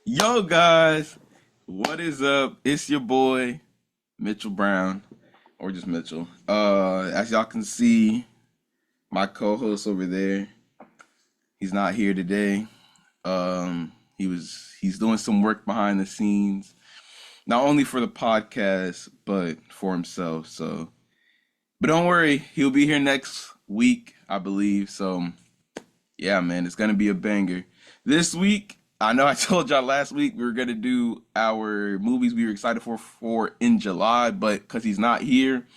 Yo, guys, what is up? It's your boy, Mitchell Brown, or just Mitchell. As y'all can see, my co-host over there, he's not here today. He's doing some work behind the scenes, not only for the podcast, but for himself. But don't worry, he'll be here next week, I believe. So, yeah, man, it's gonna be a banger. This week, I know I told y'all last week we were gonna do our movies we were excited for in July, but because he's not here,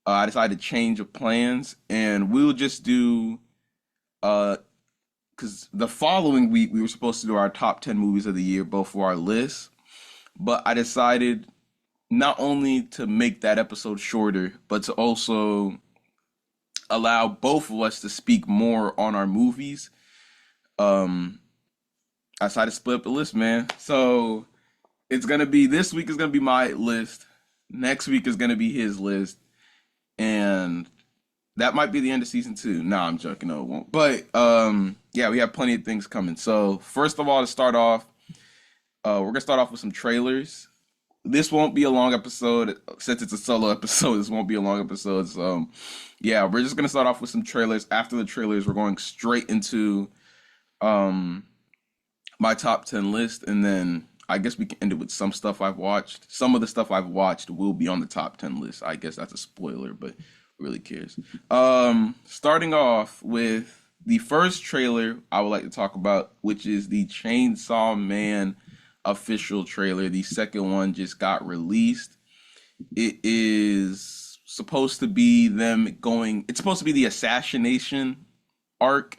I decided to change of plans, and we'll just do uh because the following week we were supposed to do our top 10 movies of the year, both for our list, but I decided not only to make that episode shorter, but to also allow both of us to speak more on our movies. Um, I decided to split up the list, man. So it's gonna be this week is gonna be my list. Next week is gonna be his list, and that might be the end of season two. Nah, I'm joking. No, it won't. But yeah, we have plenty of things coming. So first of all, to start off, we're gonna start off with some trailers. This won't be a long episode since it's a solo episode. This won't be a long episode. So yeah, we're just gonna start off with some trailers. After the trailers, we're going straight into um my top 10 list, and then I guess we can end it with some stuff I've watched. Some of the stuff I've watched will be on the top 10 list. I guess that's a spoiler, but who really cares? Starting off with the first trailer I would like to talk about, which is the Chainsaw Man official trailer. The second one just got released. It is supposed to be it's supposed to be the assassination arc.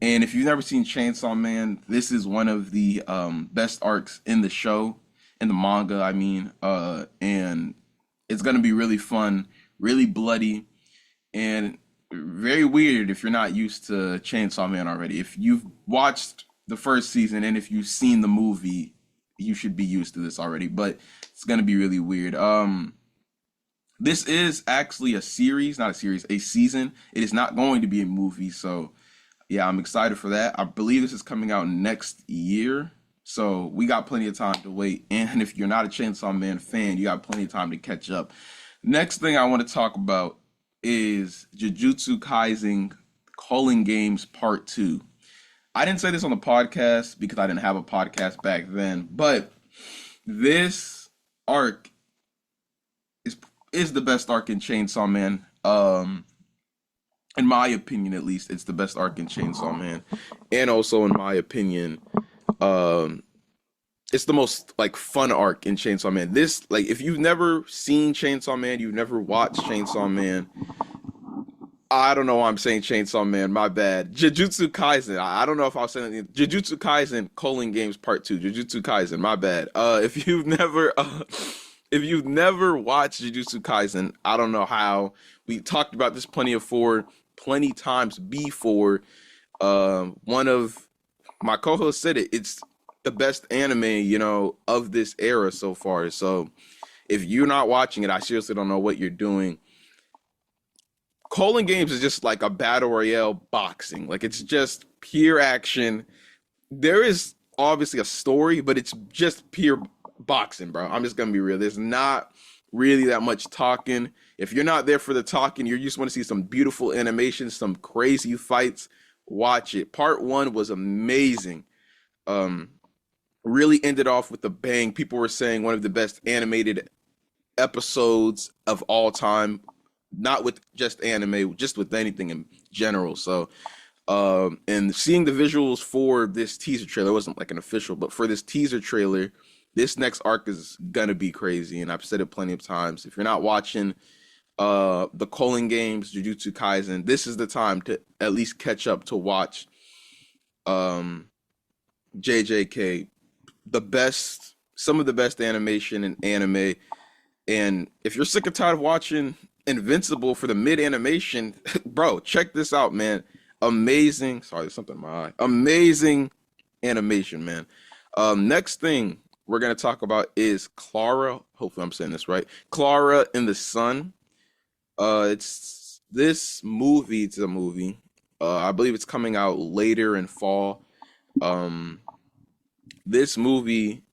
And if you've never seen Chainsaw Man, this is one of the best arcs in the show, in the manga, I mean. And it's going to be really fun, really bloody, and very weird if you're not used to Chainsaw Man already. If you've watched the first season and if you've seen the movie, you should be used to this already. But it's going to be really weird. This is actually a series, not a series, a season. It is not going to be a movie, so yeah, I'm excited for that. I believe this is coming out next year. So we got plenty of time to wait. And if you're not a Chainsaw Man fan, you got plenty of time to catch up. Next thing I want to talk about is Jujutsu Kaisen Calling Games Part 2. I didn't say this on the podcast because I didn't have a podcast back then, but this arc is the best arc in Chainsaw Man. In my opinion, at least, it's the best arc in Chainsaw Man, and also in my opinion, um, it's the most like fun arc in Chainsaw Man. This like if you've never seen Chainsaw Man, you've never watched Chainsaw Man. I don't know why I'm saying Chainsaw Man. My bad. Jujutsu Kaisen. I don't know if I was saying it. Jujutsu Kaisen: Calling Games Part 2. Jujutsu Kaisen. My bad. If you've never if you've never watched Jujutsu Kaisen, I don't know how. We talked about this plenty times before. One of my co-hosts said it. It's the best anime, of this era so far. So if you're not watching it, I seriously don't know what you're doing. Calling Games is just like a battle royale boxing. Like it's just pure action. There is obviously a story, but it's just pure boxing, bro. I'm just gonna be real. There's not really that much talking. If you're not there for the talking, you just want to see some beautiful animation, some crazy fights, watch it. Part one was amazing. Um, really ended off with a bang. People were saying one of the best animated episodes of all time. Not with just anime, just with anything in general. So, and seeing the visuals for this teaser trailer, it wasn't like an official, but for this teaser trailer, this next arc is gonna be crazy. And I've said it plenty of times. If you're not watching the Calling Games, Jujutsu Kaisen, this is the time to at least catch up to watch um JJK, some of the best animation in anime. And if you're sick and tired of watching Invincible for the mid animation, bro, check this out, man. Amazing. Sorry, there's something in my eye. Amazing animation, man. Next thing we're gonna talk about is Clara. Hopefully, I'm saying this right. Clara in the Sun. It's this movie. It's a movie. I believe it's coming out later in fall. Um, this movie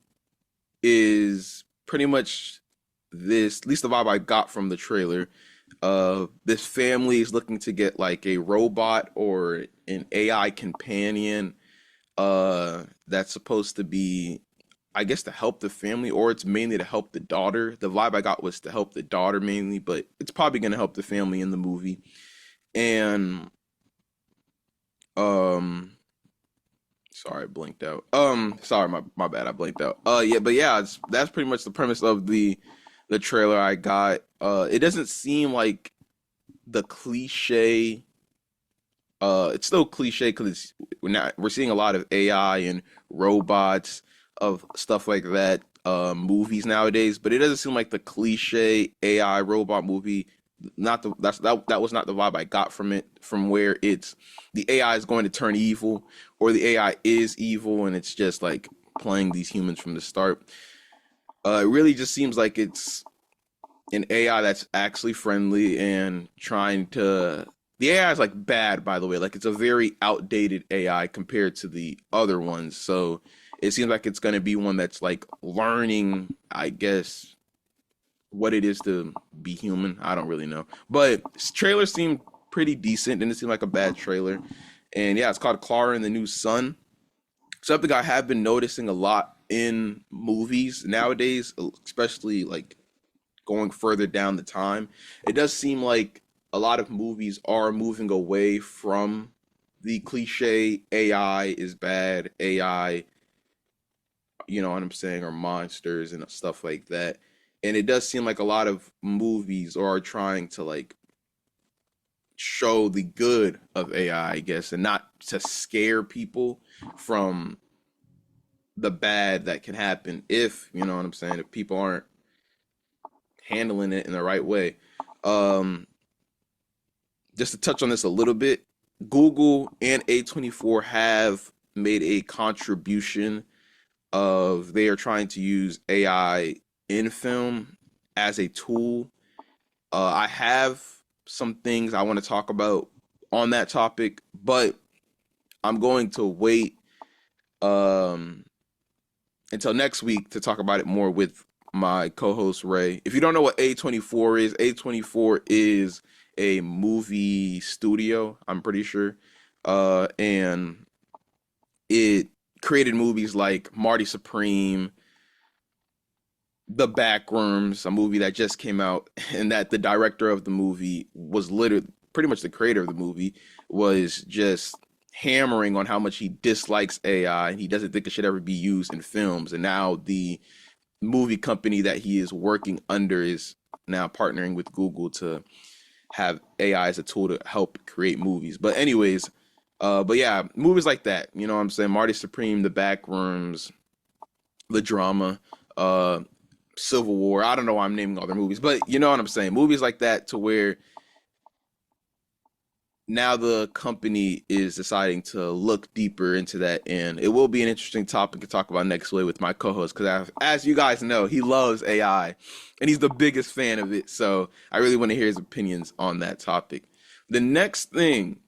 is pretty much this, at least the vibe I got from the trailer. This family is looking to get like a robot or an AI companion that's supposed to be, I guess, to help the family, or it's mainly to help the daughter. The vibe I got was to help the daughter mainly, but it's probably going to help the family in the movie. And um sorry, I blinked out. Sorry, my bad, I blinked out. Yeah, but yeah, that's pretty much the premise of the trailer I got. It doesn't seem like the cliche. It's still cliche because we're seeing a lot of AI and robots of stuff like that movies nowadays, but it doesn't seem like the cliche AI robot movie. Not the that was not the vibe I got from it. From where it's the AI is going to turn evil, or the AI is evil, and it's just like playing these humans from the start. It really just seems like it's an AI that's actually friendly and trying to. The AI is like bad, by the way. Like it's a very outdated AI compared to the other ones. So it seems like it's going to be one that's like learning, I guess, what it is to be human. I don't really know, but this trailer seemed pretty decent. Didn't seem like a bad trailer. And yeah, it's called Clara and the New Sun. Something I have been noticing a lot in movies nowadays, especially like going further down the time, it does seem like a lot of movies are moving away from the cliche AI is bad, AI, you know what I'm saying, or monsters and stuff like that. And it does seem like a lot of movies are trying to like show the good of AI, I guess, and not to scare people from the bad that can happen if, you know what I'm saying, if people aren't handling it in the right way. Um, just to touch on this a little bit, Google and A24 have made a contribution of they are trying to use AI in film as a tool. I have some things I want to talk about on that topic, but I'm going to wait um, until next week to talk about it more with my co-host Ray. If you don't know what A24 is, A24 is a movie studio, I'm pretty sure. And it created movies like Marty Supreme, The Backrooms, a movie that just came out, and that the director of the movie was literally pretty much the creator of the movie was just hammering on how much he dislikes AI and he doesn't think it should ever be used in films. And now the movie company that he is working under is now partnering with Google to have AI as a tool to help create movies. But anyways, but yeah, movies like that, you know what I'm saying? Marty Supreme, The Backrooms, The Drama, uh, Civil War. I don't know why I'm naming all their movies, but you know what I'm saying? Movies like that to where now the company is deciding to look deeper into that, and it will be an interesting topic to talk about next week with my co-host because as you guys know, he loves AI and he's the biggest fan of it, so I really want to hear his opinions on that topic. The next thing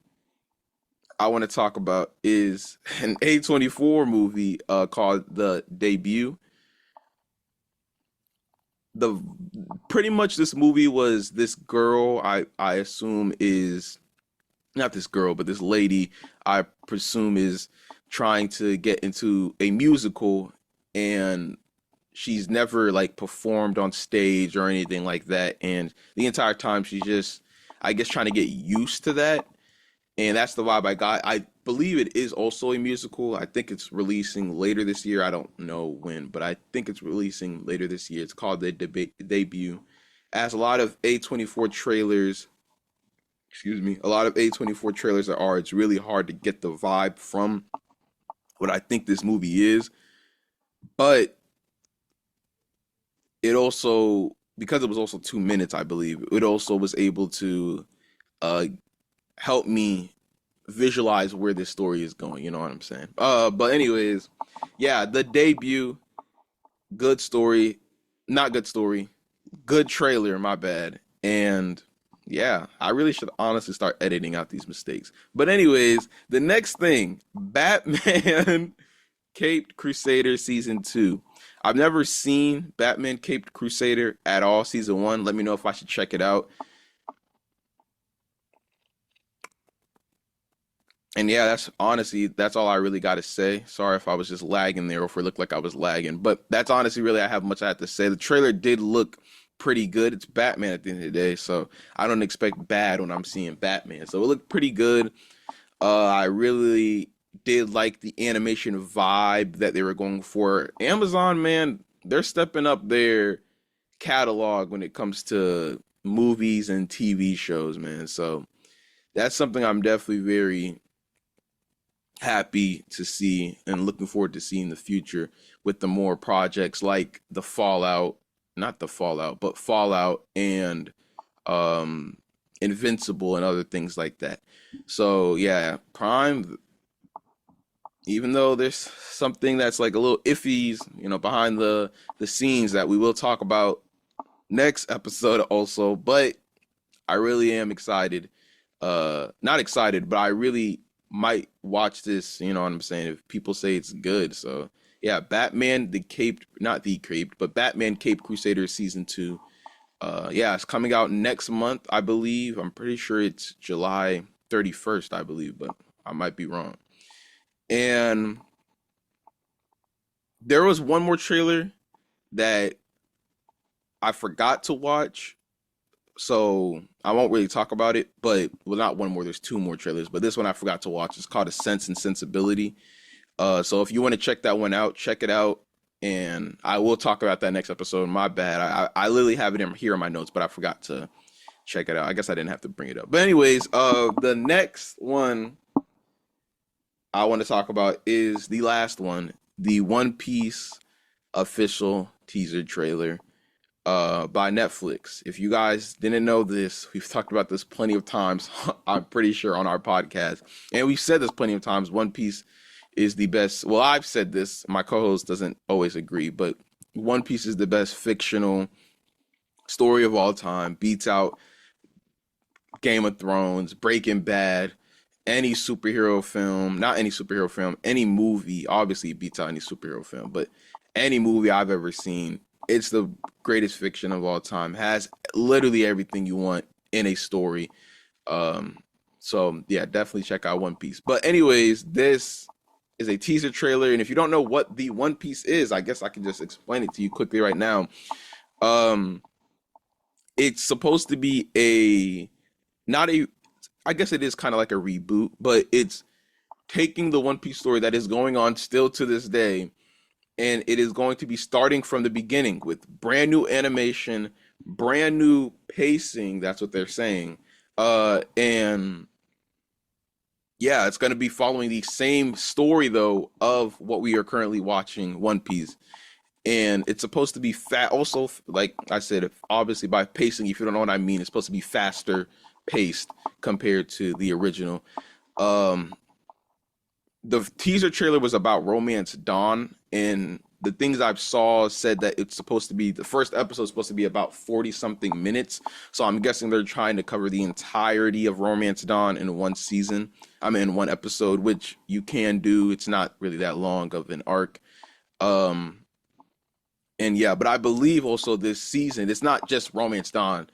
I want to talk about is an A24 movie called The Debut. The Pretty much this movie was this girl, I assume is not this girl, but this lady, I presume is trying to get into a musical, and she's never like performed on stage or anything like that. And the entire time she's just, I guess, trying to get used to that. And that's the vibe I got. I believe it is also a musical. I think it's releasing later this year. I don't know when, but I think it's releasing later this year. It's called The Debut. As a lot of A24 trailers, excuse me, a lot of A24 trailers are, it's really hard to get the vibe from what I think this movie is. But it also, because it was also 2 minutes, I believe, it also was able to uh, help me visualize where this story is going. You know what I'm saying? But anyways, yeah, The Debut, good story, not good story, good trailer, my bad. And yeah, I really should honestly start editing out these mistakes. But anyways, the next thing, Batman Caped Crusader Season 2. I've never seen Batman Caped Crusader at all, Season 1. Let me know if I should check it out. And yeah, that's all I really got to say. Sorry if I was just lagging there or if it looked like I was lagging, but that's honestly really I have much I have to say. The trailer did look pretty good. It's Batman at the end of the day, so I don't expect bad when I'm seeing Batman. So it looked pretty good. I really did like the animation vibe that they were going for. Amazon, man, they're stepping up their catalog when it comes to movies and TV shows, man. So that's something I'm definitely very happy to see and looking forward to seeing the future with the more projects like the Fallout, not the Fallout, but Fallout and um Invincible and other things like that. So yeah, Prime, even though there's something that's like a little iffy, behind the scenes that we will talk about next episode also, but I really am excited. Not excited, but I really might watch this, you know what I'm saying, if people say it's good. So yeah, Batman the Caped, not the Caped, but Batman Caped Crusader Season 2. Yeah, it's coming out next month, I believe. I'm pretty sure it's July 31st, I believe, but I might be wrong. And there was one more trailer that I forgot to watch, so I won't really talk about it. But well, not one more. There's two more trailers, but this one I forgot to watch. It's called A Sense and Sensibility. So if you want to check that one out, check it out, and I will talk about that next episode. My bad. I literally have it here in my notes, but I forgot to check it out. I guess I didn't have to bring it up. But anyways, the next one I want to talk about is the last one, the One Piece official teaser trailer by Netflix. If you guys didn't know this, we've talked about this plenty of times, I'm pretty sure, on our podcast. And we've said this plenty of times. One Piece is the best. Well, I've said this. My co-host doesn't always agree, but One Piece is the best fictional story of all time. Beats out Game of Thrones, Breaking Bad, any superhero film, not any superhero film, any movie. Obviously, it beats out any superhero film, but any movie I've ever seen, it's the greatest fiction of all time. Has literally everything you want in a story. Um, so yeah, definitely check out One Piece. But anyways, this is a teaser trailer, and if you don't know what the One Piece is, I guess I can just explain it to you quickly right now. Um, it's supposed to be a not a I guess it is kind of like a reboot, but it's taking the One Piece story that is going on still to this day, and it is going to be starting from the beginning with brand new animation, brand new pacing. That's what they're saying. And yeah, it's going to be following the same story though of what we are currently watching, One Piece. And it's supposed to be fat. Also, like I said, obviously by pacing, if you don't know what I mean, it's supposed to be faster paced compared to the original. Um, the teaser trailer was about Romance Dawn, and the things I've saw said that it's supposed to be the first episode is supposed to be about 40 something minutes. So I'm guessing they're trying to cover the entirety of Romance Dawn in one season. I mean, in one episode, which you can do. It's not really that long of an arc. Um, and yeah, but I believe also this season, it's not just Romance Dawn.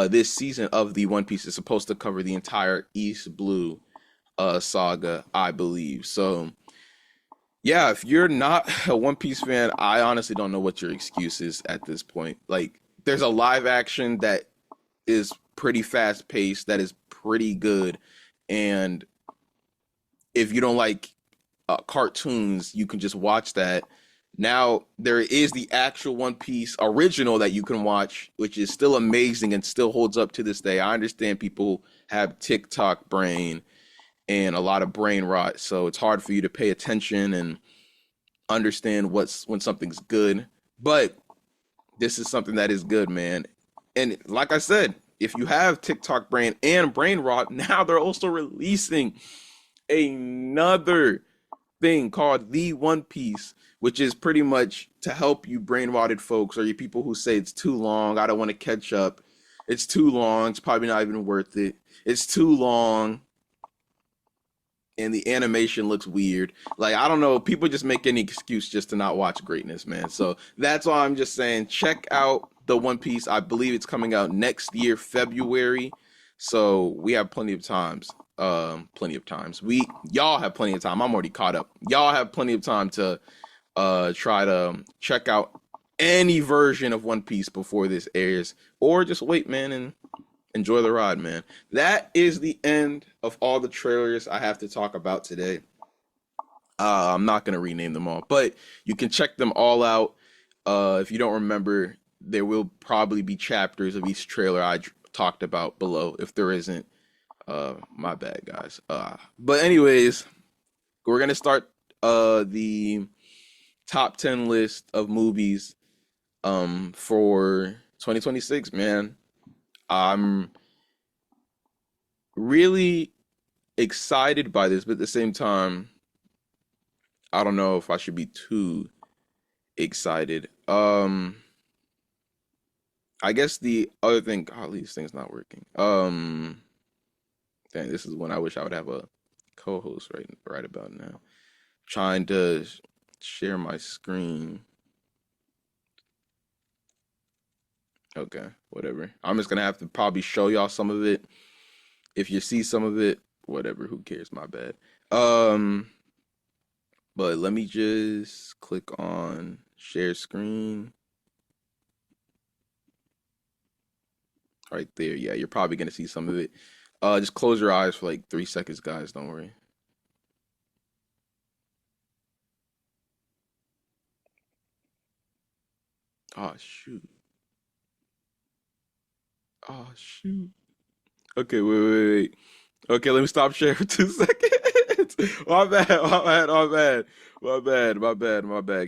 This season of the One Piece is supposed to cover the entire East Blue saga, I believe. So yeah, if you're not a One Piece fan, I honestly don't know what your excuse is at this point. Like, there's a live action that is pretty fast paced, that is pretty good, and if you don't like cartoons, you can just watch that. Now there is the actual One Piece original that you can watch, which is still amazing and still holds up to this day. I understand people have TikTok brain and a lot of brain rot, so it's hard for you to pay attention and understand what's when something's good. But this is something that is good, man. And like I said, if you have TikTok brain and brain rot, now they're also releasing another thing called The One Piece, which is pretty much to help you brain rotted folks or you people who say it's too long, I don't want to catch up, it's too long, it's probably not even worth it, it's too long, and the animation looks weird. Like, I don't know, people just make any excuse just to not watch greatness, man. So that's why I'm just saying, check out the One Piece. I believe it's coming out next year, February. So we have plenty of times. Plenty of times. Y'all have plenty of time. I'm already caught up. Y'all have plenty of time to try to check out any version of One Piece before this airs, or just wait, man, and enjoy the ride, man. That is the end of all the trailers I have to talk about today. I'm not gonna rename them all, but you can check them all out. If you don't remember, there will probably be chapters of each trailer I talked about below. If there isn't, my bad, guys. But anyways, we're gonna start the top 10 list of movies for 2026, man. I'm really excited by this, but at the same time, I don't know if I should be too excited. I guess the other thing, golly, this thing's not working. Dang, this is when I wish I would have a co-host right about now. Trying to share my screen. Okay, whatever. I'm just gonna have to probably show y'all some of it. If you see some of it, whatever, who cares? My bad. But let me just click on share screen. Right there. Yeah, you're probably gonna see some of it. Just close your eyes for like 3 seconds, guys. Don't worry. Oh shoot. Oh shoot. Okay, wait. Okay, let me stop sharing for 2 seconds. My bad,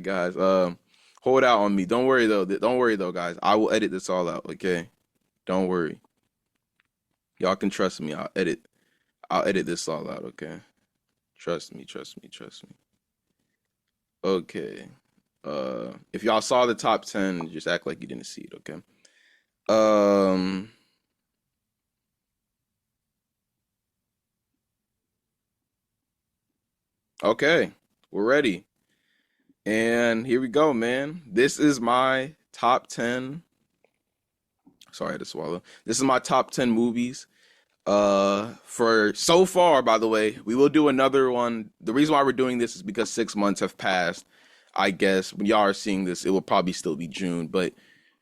guys. Hold out on me. Don't worry though, guys. I will edit this all out, okay? Don't worry. Y'all can trust me. I'll edit this all out, okay? Trust me. Okay. If y'all saw the top 10, just act like you didn't see it, okay? Um, okay. We're ready. And here we go, man. This is my top 10. Sorry, I had to swallow. This is my top 10 movies. For so far, by the way, we will do another one. The reason why we're doing this is because 6 months have passed. I guess when y'all are seeing this, it will probably still be June, but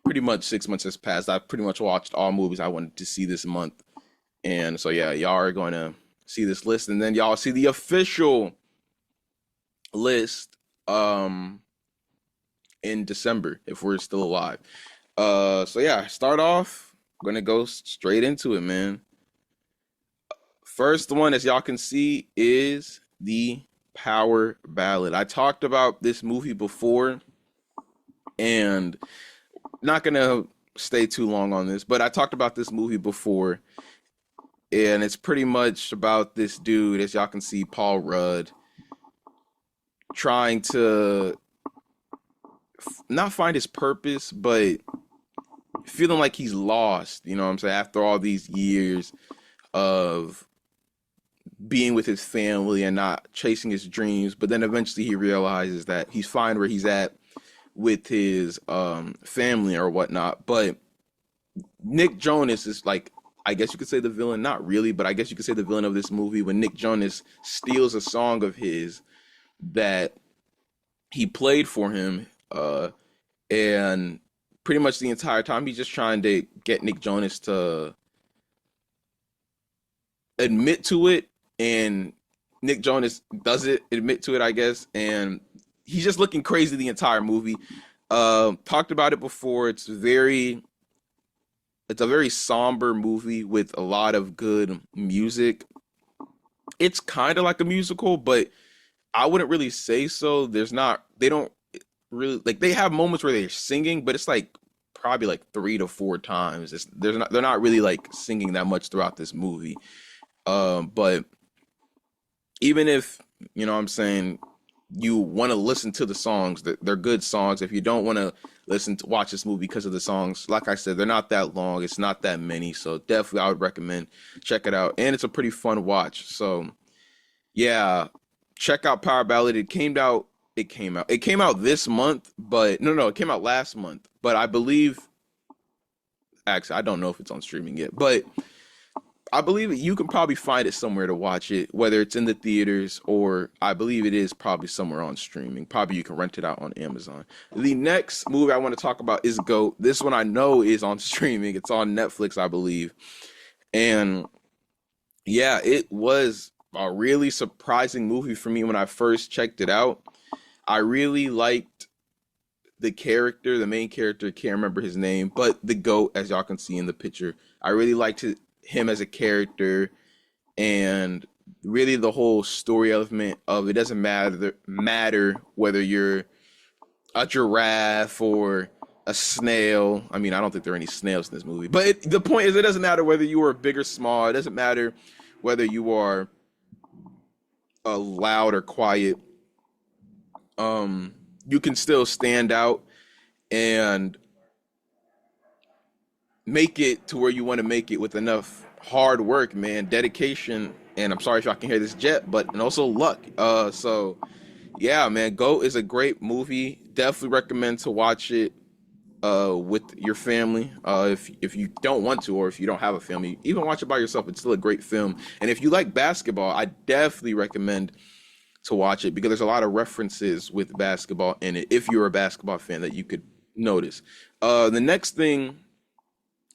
pretty much 6 months has passed. I've pretty much watched all movies I wanted to see this month. And so, yeah, y'all are going to see this list, and then y'all see the official list in December if we're still alive. So yeah, start off. I'm gonna go straight into it, man. First one, as y'all can see, is the Power Ballad. I talked about this movie before, and not gonna stay too long on this, but I talked about this movie before, and it's pretty much about this dude, as y'all can see, Paul Rudd, trying to not find his purpose, but feeling like he's lost, you know what I'm saying, after all these years of being with his family and not chasing his dreams. But then eventually he realizes that he's fine where he's at with his family or whatnot. But Nick Jonas is like, I guess you could say the villain, not really, but I guess you could say the villain of this movie, when Nick Jonas steals a song of his that he played for him, and pretty much the entire time he's just trying to get Nick Jonas to admit to it, and Nick Jonas doesn't admit to it, I guess, and he's just looking crazy the entire movie. Talked about it before. It's a very somber movie with a lot of good music. It's kind of like a musical, but I wouldn't really say so. They don't really, like, they have moments where they're singing, but it's like probably like 3 to 4 times. They're not really like singing that much throughout this movie. But even if, you know what I'm saying, you want to listen to the songs, they're good songs. If you don't want to watch this movie because of the songs, like I said, they're not that long. It's not that many. So definitely I would recommend check it out. And it's a pretty fun watch. So Yeah, check out Power Ballad. It came out this month, but no, it came out last month. But I believe, actually, I don't know if it's on streaming yet, but I believe you can probably find it somewhere to watch it, whether it's in the theaters or I believe it is probably somewhere on streaming. Probably you can rent it out on Amazon. The next movie I want to talk about is GOAT. This one I know is on streaming. It's on Netflix, I believe. And yeah, it was a really surprising movie for me when I first checked it out. I really liked the character, the main character, can't remember his name, but the GOAT, as y'all can see in the picture. I really liked him as a character, and really the whole story element of it doesn't matter whether you're a giraffe or a snail. I mean, I don't think there are any snails in this movie, but the point is, it doesn't matter whether you are big or small. It doesn't matter whether you are loud or quiet. You can still stand out and make it to where you want to make it with enough hard work, man, dedication, and I'm sorry if y'all can hear this jet, but and also luck. So yeah, man, Go is a great movie. Definitely recommend to watch it with your family. If you don't want to, or if you don't have a family, even watch it by yourself. It's still a great film. And if you like basketball, I definitely recommend to watch it because there's a lot of references with basketball in it. If you're a basketball fan, that you could notice. The next thing,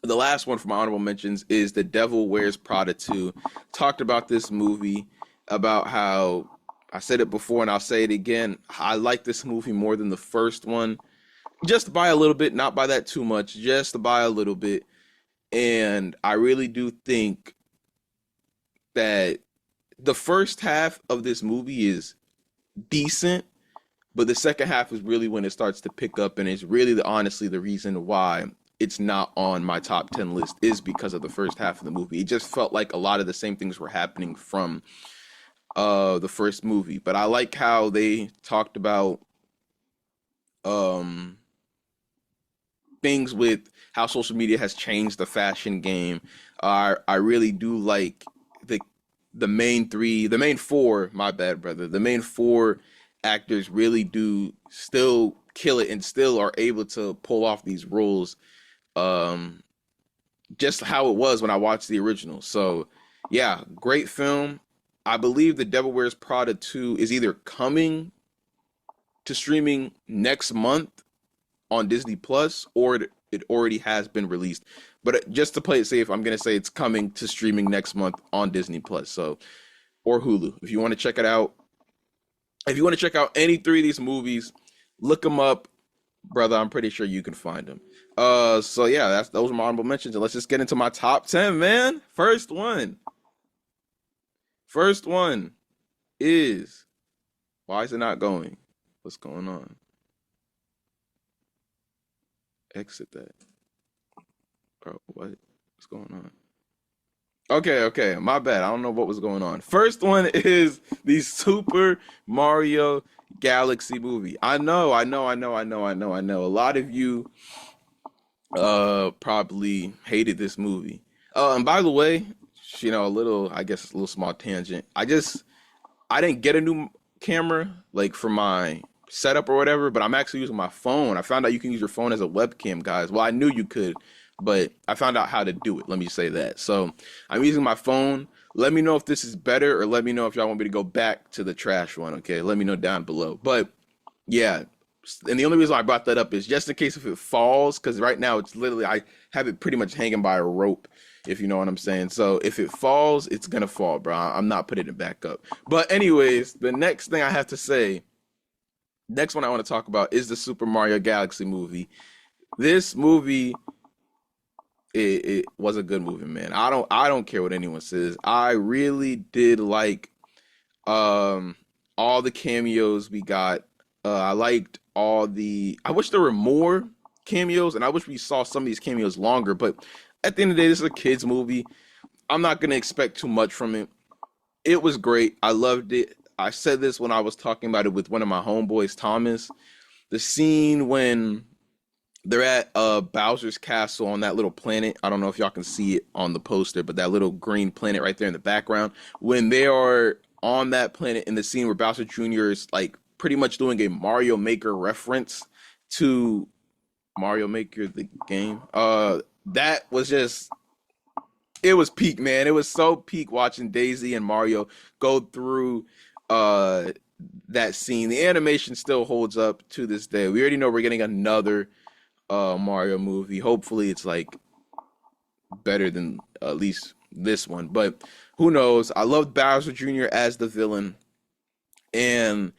the last one from my honorable mentions is The Devil Wears Prada 2. Talked about this movie, about how I said it before and I'll say it again. I like this movie more than the first one, just by a little bit, not by that too much, just by a little bit. And I really do think that the first half of this movie is decent, but the second half is really when it starts to pick up, and it's really honestly the reason why it's not on my top 10 list is because of the first half of the movie. It just felt like a lot of the same things were happening from the first movie. But I like how they talked about um things with how social media has changed the fashion game. I really do like the the main four, my bad, brother. The main four actors really do still kill it and still are able to pull off these roles, um, just how it was when I watched the original. So, yeah, great film. I believe The Devil Wears Prada 2 is either coming to streaming next month on Disney Plus, or it already has been released. But just to play it safe, I'm gonna say it's coming to streaming next month on Disney Plus, so or Hulu. If you want to check it out, if you want to check out any three of these movies, look them up, brother. I'm pretty sure you can find them. So yeah, those are my honorable mentions, and let's just get into my top 10, man. First one is, why is it not going? What's going on? Exit that. Bro, what's going on? Okay, my bad. I don't know what was going on. First one is the Super Mario Galaxy movie. I know. A lot of you probably hated this movie. And by the way, a little, I guess a little small tangent. I didn't get a new camera like for my setup or whatever, but I'm actually using my phone. I found out you can use your phone as a webcam, guys. Well, I knew you could, but I found out how to do it. Let me say that. So I'm using my phone. Let me know if this is better, or let me know if y'all want me to go back to the trash one. Okay, let me know down below. But yeah, and the only reason I brought that up is just in case if it falls, because right now it's literally, I have it pretty much hanging by a rope, if you know what I'm saying. So if it falls, it's gonna fall, bro. I'm not putting it back up. But anyways, the next thing I have to say, next one I want to talk about is the Super Mario Galaxy movie. This movie, it was a good movie, man. I don't care what anyone says. I really did like um all the cameos we got. I liked I wish there were more cameos, and I wish we saw some of these cameos longer, but at the end of the day, this is a kids movie. I'm not gonna expect too much from it. It was great. I loved it. I said this when I was talking about it with one of my homeboys, Thomas. The scene when they're at Bowser's castle on that little planet. I don't know if y'all can see it on the poster, but that little green planet right there in the background. When they are on that planet in the scene where Bowser Jr. is like pretty much doing a Mario Maker reference to Mario Maker the game. That was just, it was peak, man. It was so peak watching Daisy and Mario go through uh that scene. The animation still holds up to this day. We already know we're getting another Mario movie. Hopefully it's like better than at least this one, but who knows? I loved Bowser Jr. as the villain, and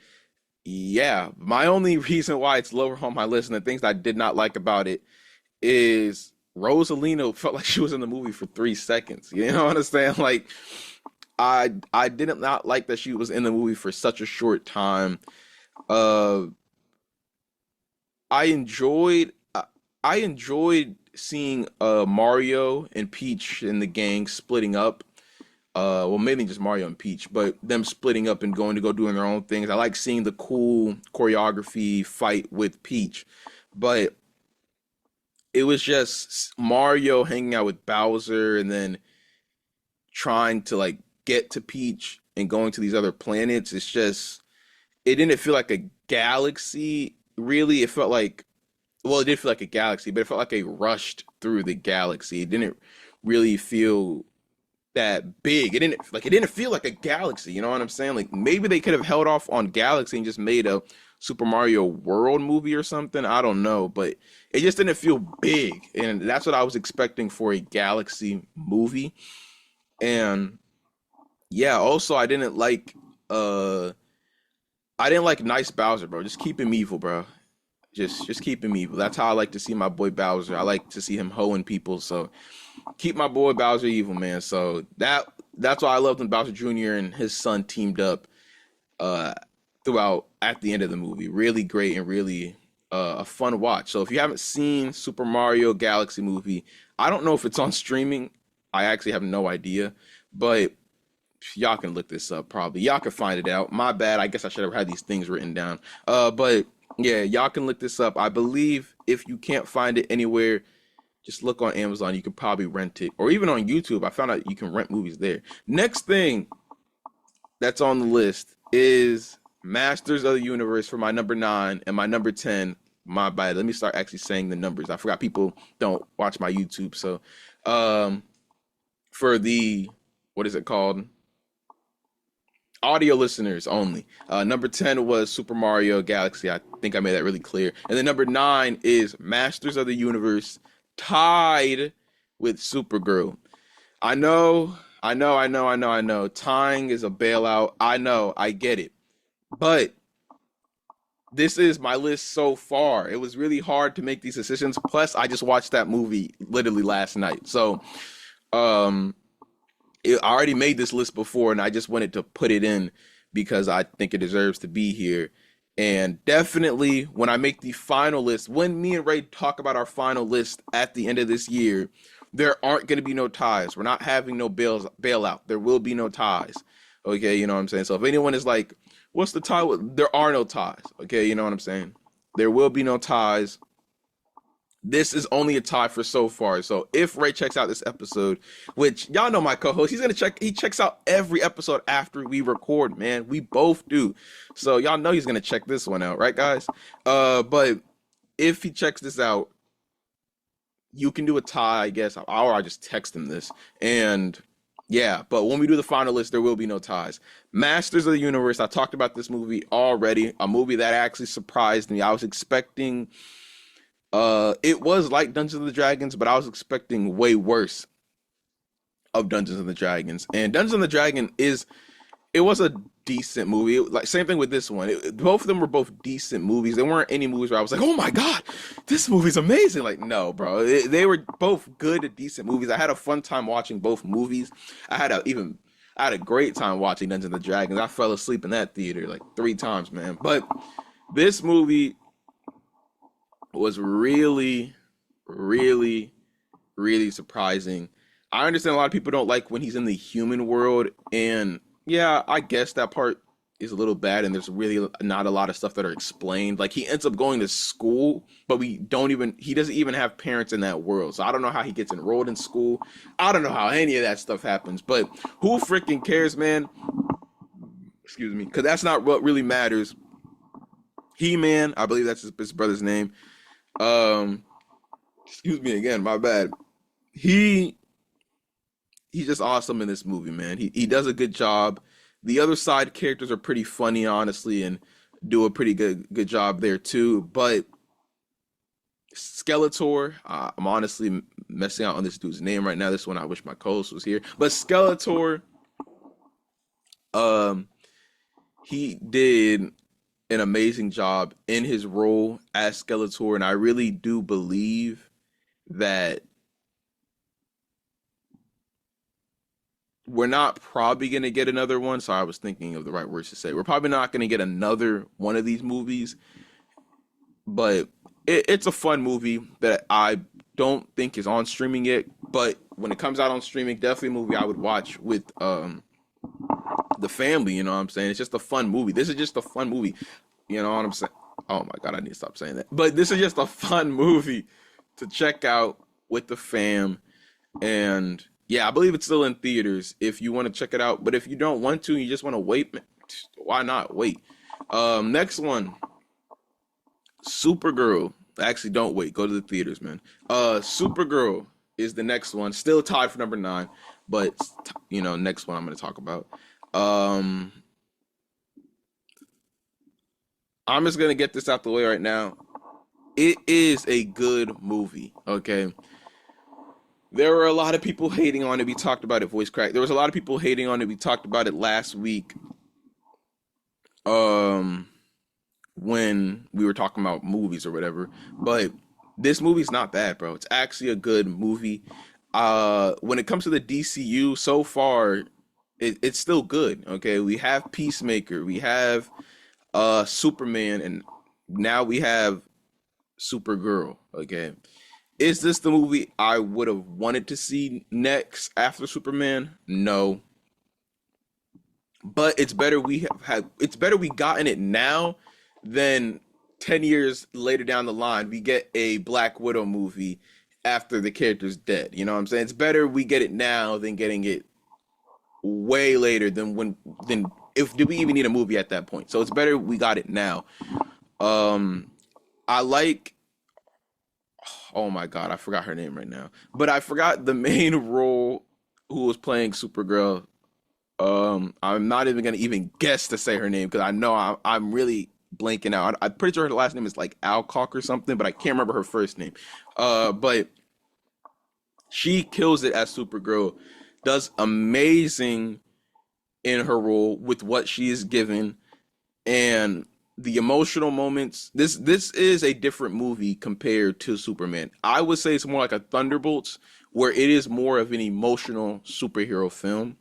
yeah, my only reason why it's lower on my list and the things that I did not like about it is Rosalina felt like she was in the movie for 3 seconds. You know what I'm saying? Like I did not like that she was in the movie for such a short time. Uh, I enjoyed I enjoyed seeing Mario and Peach and the gang splitting up. Well, maybe just Mario and Peach, but them splitting up and going to go doing their own things. I like seeing the cool choreography fight with Peach, but it was just Mario hanging out with Bowser and then trying to like get to Peach and going to these other planets. It's just, it didn't feel like a galaxy. Really, it felt like, well, it did feel like a galaxy, but it felt like they rushed through the galaxy. It didn't really feel that big. It didn't feel like a galaxy. You know what I'm saying? Like maybe they could have held off on Galaxy and just made a Super Mario World movie or something. I don't know, but it just didn't feel big, and that's what I was expecting for a Galaxy movie. And yeah, also I didn't like Nice Bowser, bro. Just keep him evil, bro. Just keep him evil. That's how I like to see my boy Bowser. I like to see him hoeing people. So keep my boy Bowser evil, man. So that's why I loved when Bowser Jr. and his son teamed up uh throughout at the end of the movie. Really great and really a fun watch. So if you haven't seen Super Mario Galaxy movie, I don't know if it's on streaming. I actually have no idea, but y'all can look this up probably. Y'all can find it out. My bad. I guess I should have had these things written down. But yeah, y'all can look this up. I believe if you can't find it anywhere, just look on Amazon. You can probably rent it, or even on YouTube. I found out you can rent movies there. Next thing that's on the list is Masters of the Universe for my number 9 and my number 10. My bad. Let me start actually saying the numbers. I forgot people don't watch my YouTube. So for the, what is it called? Audio listeners only. Number 10 was Super Mario Galaxy. I think I made that really clear. And then number 9 is Masters of the Universe, tied with Supergirl. I know. Tying is a bailout. I know. I get it. But this is my list so far. It was really hard to make these decisions. Plus, I just watched that movie literally last night. So, I already made this list before, and I just wanted to put it in because I think it deserves to be here. And definitely, when I make the final list, when me and Ray talk about our final list at the end of this year, there aren't going to be no ties. We're not having no bailout. There will be no ties. Okay, you know what I'm saying? So if anyone is like, what's the tie? There are no ties. Okay, you know what I'm saying? There will be no ties. This is only a tie for so far. So if Ray checks out this episode, which y'all know my co-host, he checks out every episode after we record, man. We both do. So y'all know he's gonna check this one out, right, guys? But if he checks this out, you can do a tie, I guess, or I just text him this. And yeah, but when we do the final list, there will be no ties. Masters of the Universe, I talked about this movie already, a movie that actually surprised me. I was expecting, it was like Dungeons and Dragons, but I was expecting way worse of Dungeons and Dragons. And Dungeons and Dragons it was a decent movie. Like same thing with this one. Both of them were both decent movies. There weren't any movies where I was like, "Oh my god, this movie's amazing!" Like, no, bro. They were both good, decent movies. I had a fun time watching both movies. I had a great time watching Dungeons and Dragons. I fell asleep in that theater like 3 times, man. But this movie was really, really, really surprising. I understand a lot of people don't like when he's in the human world, and yeah, I guess that part is a little bad, and there's really not a lot of stuff that are explained. Like he ends up going to school, but he doesn't even have parents in that world. So I don't know how he gets enrolled in school. I don't know how any of that stuff happens, but who freaking cares, man? Excuse me, because that's not what really matters. He-Man, I believe that's his brother's name. Um, Excuse me again, my bad. He he's just awesome in this movie, man. He does a good job. The other side characters are pretty funny, honestly, and do a pretty good job there too. But Skeletor, I'm honestly messing out on this dude's name right now. This one, I wish my co-host was here. But Skeletor, um, he did an amazing job in his role as Skeletor, and I really do believe that we're not probably going to get another one. Sorry, I was thinking of the right words to say. We're probably not going to get another one of these movies, but it's a fun movie that I don't think is on streaming yet. But when it comes out on streaming, definitely a movie I would watch with the family. You know what I'm saying? It's just a fun movie. This is just a fun movie. You know what I'm saying? Oh my God, I need to stop saying that. But this is just a fun movie to check out with the fam. And yeah, I believe it's still in theaters if you want to check it out. But if you don't want to, you just want to wait, why not wait? Next one, Supergirl. Actually, don't wait. Go to the theaters, man. Supergirl is the next one. Still tied for number 9, but next one I'm going to talk about. I'm just going to get this out the way right now. It is a good movie, okay? There were a lot of people hating on it. We talked about it, voice crack. There was a lot of people hating on it. We talked about it last week. When we were talking about movies or whatever. But this movie's not bad, bro. It's actually a good movie. When it comes to the DCU, so far, it's still good. Okay, we have Peacemaker, we have Superman, and now we have Supergirl. Okay, is this the movie I would have wanted to see next after Superman? No. But it's better it's better we gotten it now than 10 years later down the line we get a Black Widow movie after the character's dead. You know what I'm saying? It's better we get it now than getting it way later than if do we even need a movie at that point. So it's better we got it now. I like, oh my God, I forgot her name right now. But I forgot the main role who was playing Supergirl. I'm not even gonna even guess to say her name because I know I'm really blanking out. I'm pretty sure her last name is like Alcock or something, but I can't remember her first name. But she kills it as Supergirl, does amazing in her role with what she is given, and the emotional moments. This is a different movie compared to Superman. I would say it's more like a Thunderbolts, where it is more of an emotional superhero film.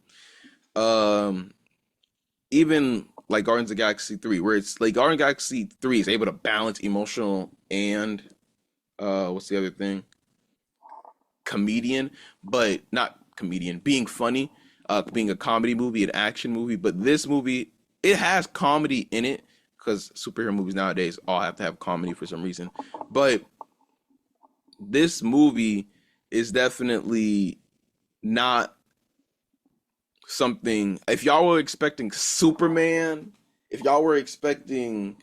Even like Guardians of the Galaxy 3, where it's like Guardians of the Galaxy 3 is able to balance emotional and what's the other thing? Comedian, but not comedian, being funny, being a comedy movie, an action movie. But this movie, it has comedy in it because superhero movies nowadays all have to have comedy for some reason. But this movie is definitely not something. If y'all were expecting Superman, if y'all were expecting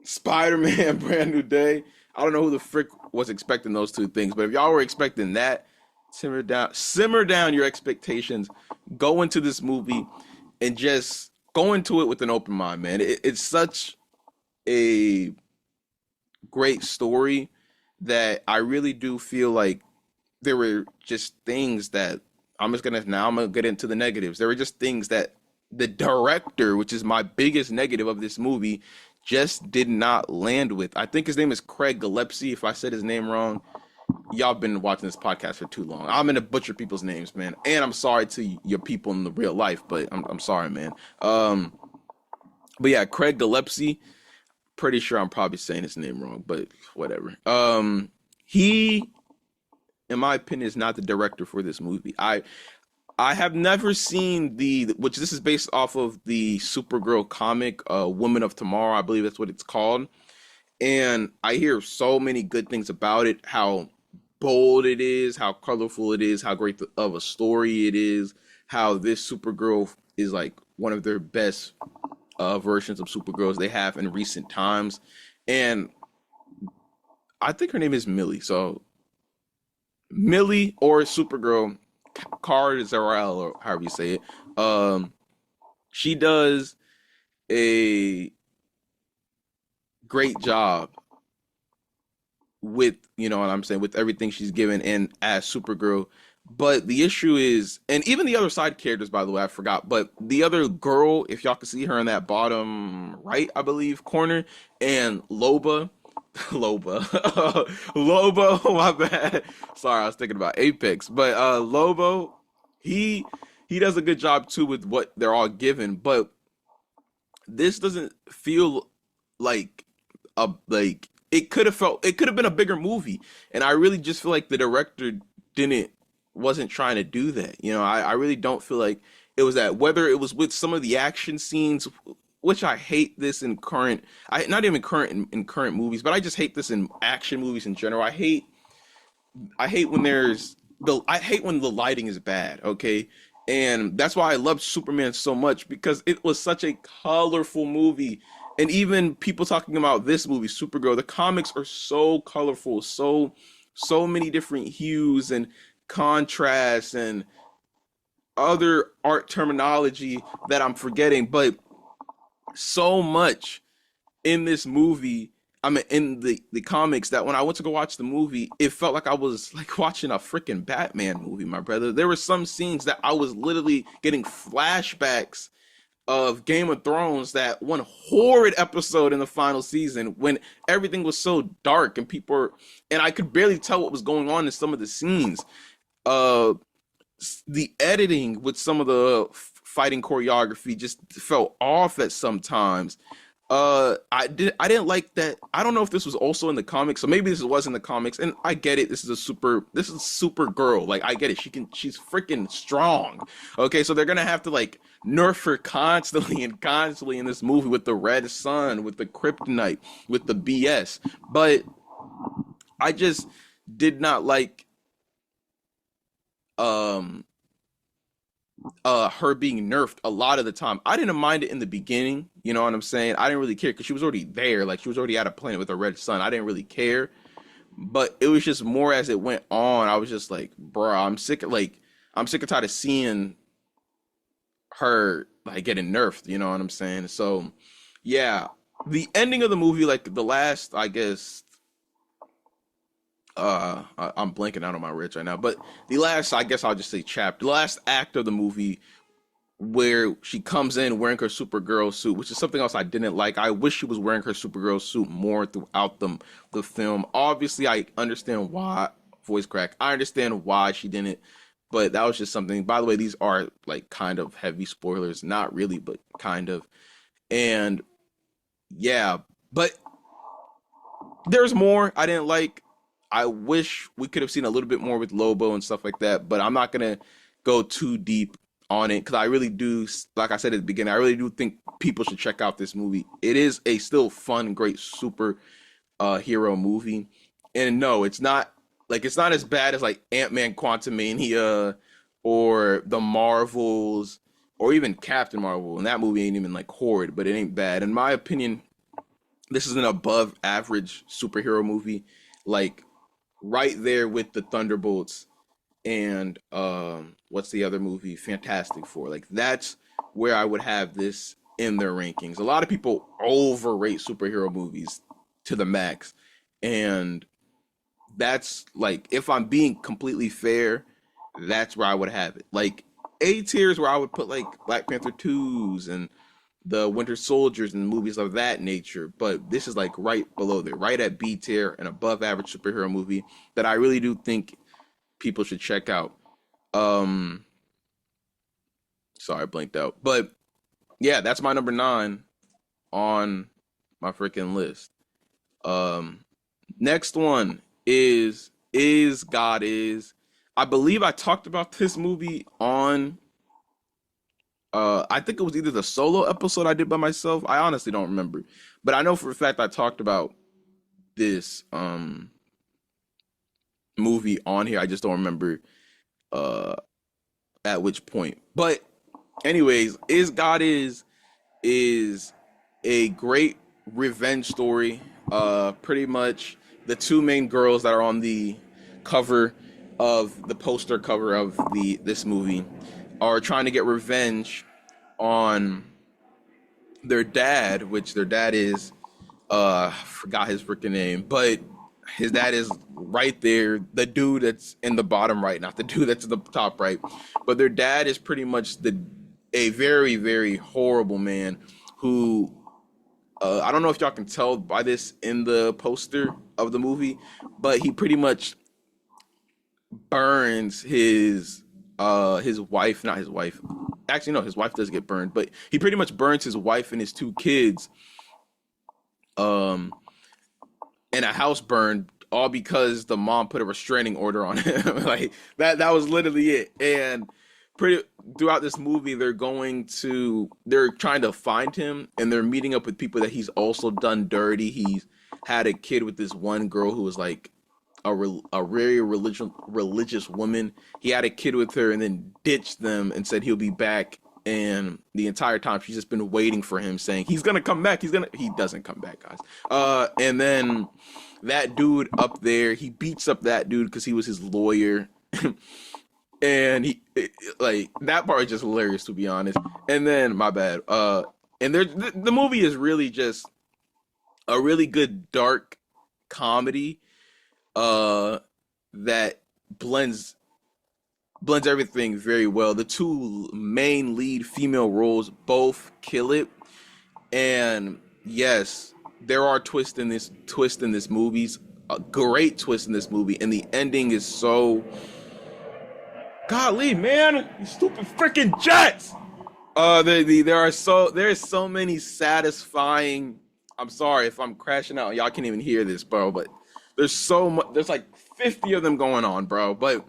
Spider-Man Brand New Day, I don't know who the frick was expecting those two things, but if y'all were expecting that, simmer down your expectations. Go into this movie and just go into it with an open mind, man. It's such a great story that I really do feel like there were just things that I'm gonna get into the negatives. There were just things that the director, which is my biggest negative of this movie, just did not land with. I think his name is Craig Gillespie. If I said his name wrong, y'all been watching this podcast for too long. I'm gonna butcher people's names, man, and I'm sorry to your people in the real life, but I'm sorry, man. But yeah, Craig Gillespie. Pretty sure I'm probably saying his name wrong, but whatever. He, in my opinion, is not the director for this movie. I have never seen which this is based off of the Supergirl comic, Woman of Tomorrow, I believe that's what it's called. And I hear so many good things about it, how bold it is, how colorful it is, how great of a story it is, how this Supergirl is like one of their best versions of Supergirls they have in recent times. And I think her name is Millie. So Millie or Supergirl, Kara Zor-El or however you say it. Um, she does a great job with, you know what I'm saying, with everything she's given in as Supergirl. But the issue is, and even the other side characters, by the way, I forgot, but the other girl, if y'all can see her in that bottom right, I believe, corner, and Loba, Loba, Lobo, my bad. Sorry, I was thinking about Apex, but Lobo, he he does a good job too with what they're all given, but this doesn't feel like it could have been a bigger movie, and I really just feel like the director didn't wasn't trying to do that. You know, I really don't feel like it was that, whether it was with some of the action scenes, which I hate this in current, I not even current in current movies, but I just hate this in action movies in general. I hate when I hate when the lighting is bad, okay? And that's why I loved Superman so much, because it was such a colorful movie. And even people talking about this movie, Supergirl, the comics are so colorful, so many different hues and contrasts and other art terminology that I'm forgetting, but so much in this movie, I mean in the comics, that when I went to go watch the movie, it felt like I was like watching a freaking Batman movie, my brother. There were some scenes that I was literally getting flashbacks of Game of Thrones, that one horrid episode in the final season when everything was so dark and and I could barely tell what was going on in some of the scenes. Uh the editing with some of the fighting choreography just felt off at sometimes. I didn't like that. I don't know if this was also in the comics, so maybe this was in the comics. And I get it. This is super girl. Like, I get it. She's freaking strong. Okay, so they're gonna have to like nerf her constantly and constantly in this movie with the red sun, with the kryptonite, with the BS. But I just did not like um her being nerfed a lot of the time. I didn't mind it in the beginning, you know what I'm saying? I didn't really care because she was already there, like she was already at a planet with a red sun. I didn't really care, but it was just more as it went on. I was just like, bruh, I'm sick and tired of seeing her like getting nerfed, you know what I'm saying? So yeah, the ending of the movie, like the last, I guess, I'm blanking out on my words right now, but the last, I guess I'll just say chapter, the last act of the movie, where she comes in wearing her Supergirl suit, which is something else I didn't like. I wish she was wearing her Supergirl suit more throughout the film. Obviously, I understand why, voice crack. I understand why she didn't, but that was just something. By the way, these are like kind of heavy spoilers, not really, but kind of. And yeah, but there's more I didn't like. I wish we could have seen a little bit more with Lobo and stuff like that, but I'm not gonna go too deep on it because I really do, like I said at the beginning, I really do think people should check out this movie. It is a still fun, great super hero movie, and no, it's not as bad as like Ant-Man Quantumania or the Marvels or even Captain Marvel. And that movie ain't even like horrid, but it ain't bad in my opinion. This is an above average superhero movie, like right there with the Thunderbolts and what's the other movie? Fantastic Four. Like that's where I would have this in their rankings. A lot of people overrate superhero movies to the max. And that's like, if I'm being completely fair, that's where I would have it. Like A tier is where I would put like Black Panther 2s and the Winter Soldiers and movies of that nature. But this is like right below there, right at B tier, an above average superhero movie that I really do think people should check out. Um, Sorry, I blanked out. But yeah, that's my number 9 on my freaking list. Um, Next one is God Is. I believe I talked about this movie on I think it was either the solo episode I did by myself. I honestly don't remember. But I know for a fact I talked about this movie on here. I just don't remember uh at which point. But anyways, Is God is a great revenge story. Pretty much the two main girls that are on the cover of the poster cover of the this movie are trying to get revenge on their dad, which their dad is forgot his freaking name, but his dad is right there, the dude that's in the bottom right, not the dude that's in the top right. But their dad is pretty much the a very, very horrible man who I don't know if y'all can tell by this in the poster of the movie, but he pretty much burns his wife, not his wife. Actually, no, his wife does get burned, but he pretty much burns his wife and his two kids um in a house burn, all because the mom put a restraining order on him. Like that was literally it. And pretty throughout this movie they're trying to find him, and they're meeting up with people that he's also done dirty. He's had a kid with this one girl who was like a very religious woman. He had a kid with her and then ditched them and said he'll be back. And the entire time she's just been waiting for him, saying he's gonna come back. He doesn't come back, guys. And then that dude up there, he beats up that dude because he was his lawyer. And like that part is just hilarious, to be honest. And then my bad. And the movie is really just a really good dark comedy that blends everything very well. The two main lead female roles both kill it, and yes, there are twists in this movie's a great twist in this movie, and the ending is so golly, man, you stupid freaking Jets. There's so many satisfying. I'm sorry if I'm crashing out. Y'all can't even hear this, bro. But there's so much. There's like 50 of them going on, bro. But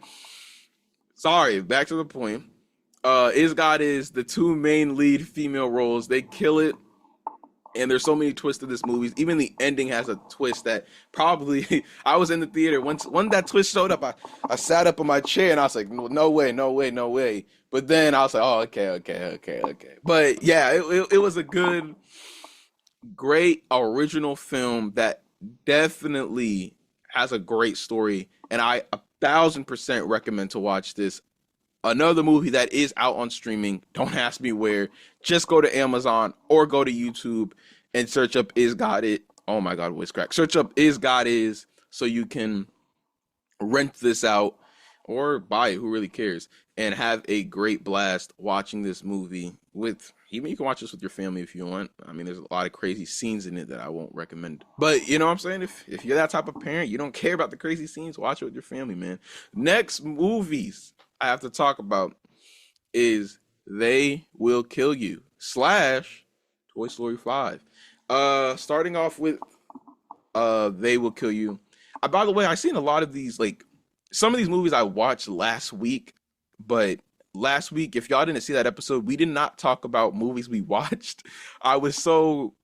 sorry, back to the point. Is God is the two main lead female roles. They kill it, and there's so many twists to this movie. Even the ending has a twist that probably I was in the theater when that twist showed up. I sat up in my chair and I was like, no way, no way, no way. But then I was like, oh, okay. But yeah, it was a good, great original film that definitely has a great story, and I 1,000% recommend to watch this. Another movie that is out on streaming. Don't ask me where. Just go to Amazon or go to YouTube and search up Is God It. Oh my God, voice crack. Search up Is God Is so you can rent this out or buy it. Who really cares? And have a great blast watching this movie with. Even you can watch this with your family if you want. I mean, there's a lot of crazy scenes in it that I won't recommend. But you know what I'm saying? If you're that type of parent, you don't care about the crazy scenes, watch it with your family, man. Next movies I have to talk about is They Will Kill You / Toy Story 5. Starting off with They Will Kill You. By the way, I've seen a lot of these, like some of these movies I watched last week, but last week, if y'all didn't see that episode, we did not talk about movies we watched. I was so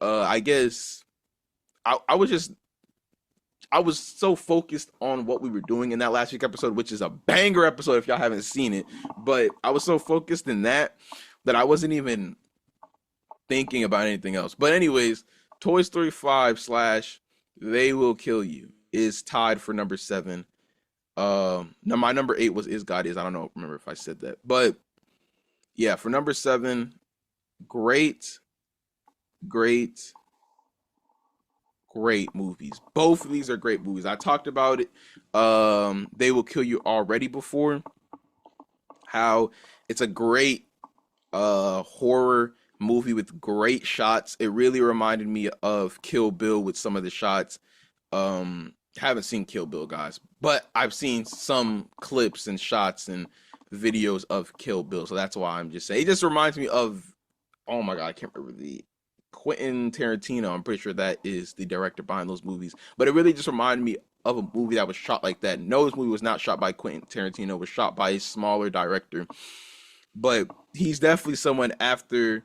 I guess I was just I was so focused on what we were doing in that last week episode, which is a banger episode if y'all haven't seen it. But I was so focused in that I wasn't even thinking about anything else. But anyways, Toy Story 5 / They Will Kill You is tied for number 7. No, my number 8 was Is God Is. I don't know, remember if I said that. But yeah, for number 7, great, great, great movies. Both of these are great movies. I talked about it. They Will Kill You already before. How it's a great horror movie with great shots. It really reminded me of Kill Bill with some of the shots. Haven't seen Kill Bill, guys, but I've seen some clips and shots and videos of Kill Bill, so that's why I'm just saying. It just reminds me of, oh my God, I can't remember the Quentin Tarantino. I'm pretty sure that is the director behind those movies, but it really just reminded me of a movie that was shot like that. No, this movie was not shot by Quentin Tarantino. It was shot by a smaller director, but he's definitely someone after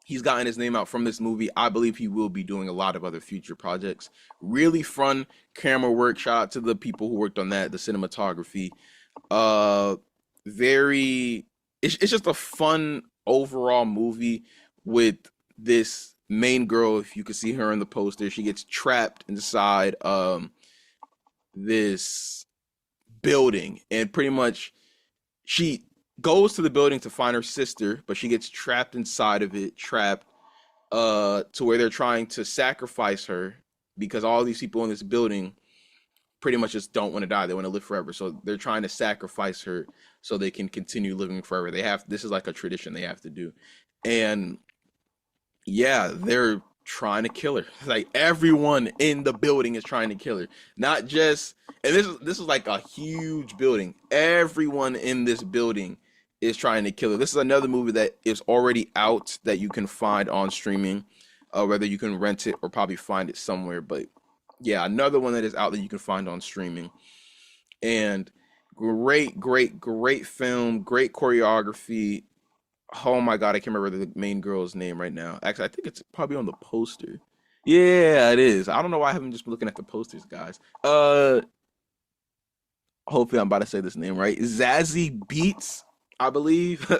he's gotten his name out from this movie. I believe he will be doing a lot of other future projects. Really fun camera work. Shout out to the people who worked on that, the cinematography. Very it's just a fun overall movie with this main girl. If you could see her in the poster, she gets trapped inside this building, and pretty much she goes to the building to find her sister, but she gets trapped inside of it, trapped to where they're trying to sacrifice her because all these people in this building pretty much just don't want to die. They want to live forever. So they're trying to sacrifice her so they can continue living forever. They have this is like a tradition they have to do. And yeah, they're trying to kill her. Like everyone in the building is trying to kill her. Not just and this is like a huge building. Everyone in this building is trying to kill her. This is another movie that is already out that you can find on streaming. Whether you can rent it or probably find it somewhere. But yeah, another one that is out that you can find on streaming. And great film, great choreography. Oh my god, I can't remember the main girl's name right now. Actually, I think it's probably on the poster. Yeah, it is. I don't know why I haven't just been looking at the posters, guys. Hopefully I'm about to say this name right. Zazie Beats, I believe.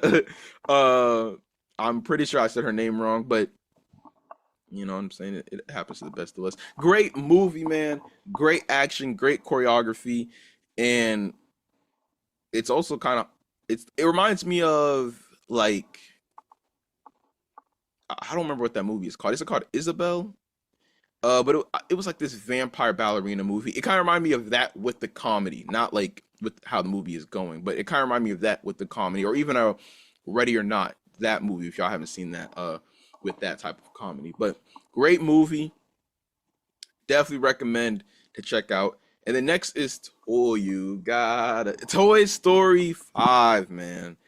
uh, I'm pretty sure I said her name wrong, but you know what I'm saying? It happens to the best of us. Great movie, man. Great action, great choreography, and it's also kind of it reminds me of like I don't remember what that movie is called. Is it called Isabel? But it was like this vampire ballerina movie. It kind of reminded me of that with the comedy, not like with how the movie is going, but it kind of reminded me of that with the comedy, or even a Ready or Not, that movie. If y'all haven't seen that, with that type of comedy, but great movie. Definitely recommend to check out. And the next is you got Toy Story 5, man.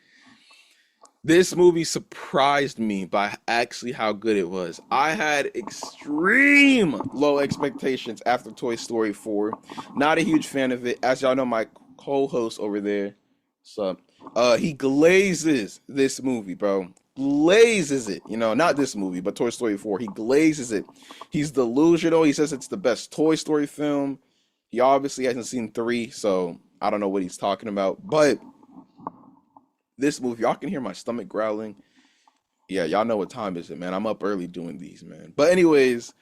This movie surprised me by actually how good it was. I had extreme low expectations after Toy Story 4. Not a huge fan of it. As y'all know, my co-host over there, so he glazes this movie, bro. Glazes it. You know, not this movie, but Toy Story 4. He glazes it. He's delusional. He says it's the best Toy Story film. He obviously hasn't seen 3, so I don't know what he's talking about. But this movie, y'all can hear my stomach growling. Yeah, y'all know what time is it, man. I'm up early doing these, man. But anyways,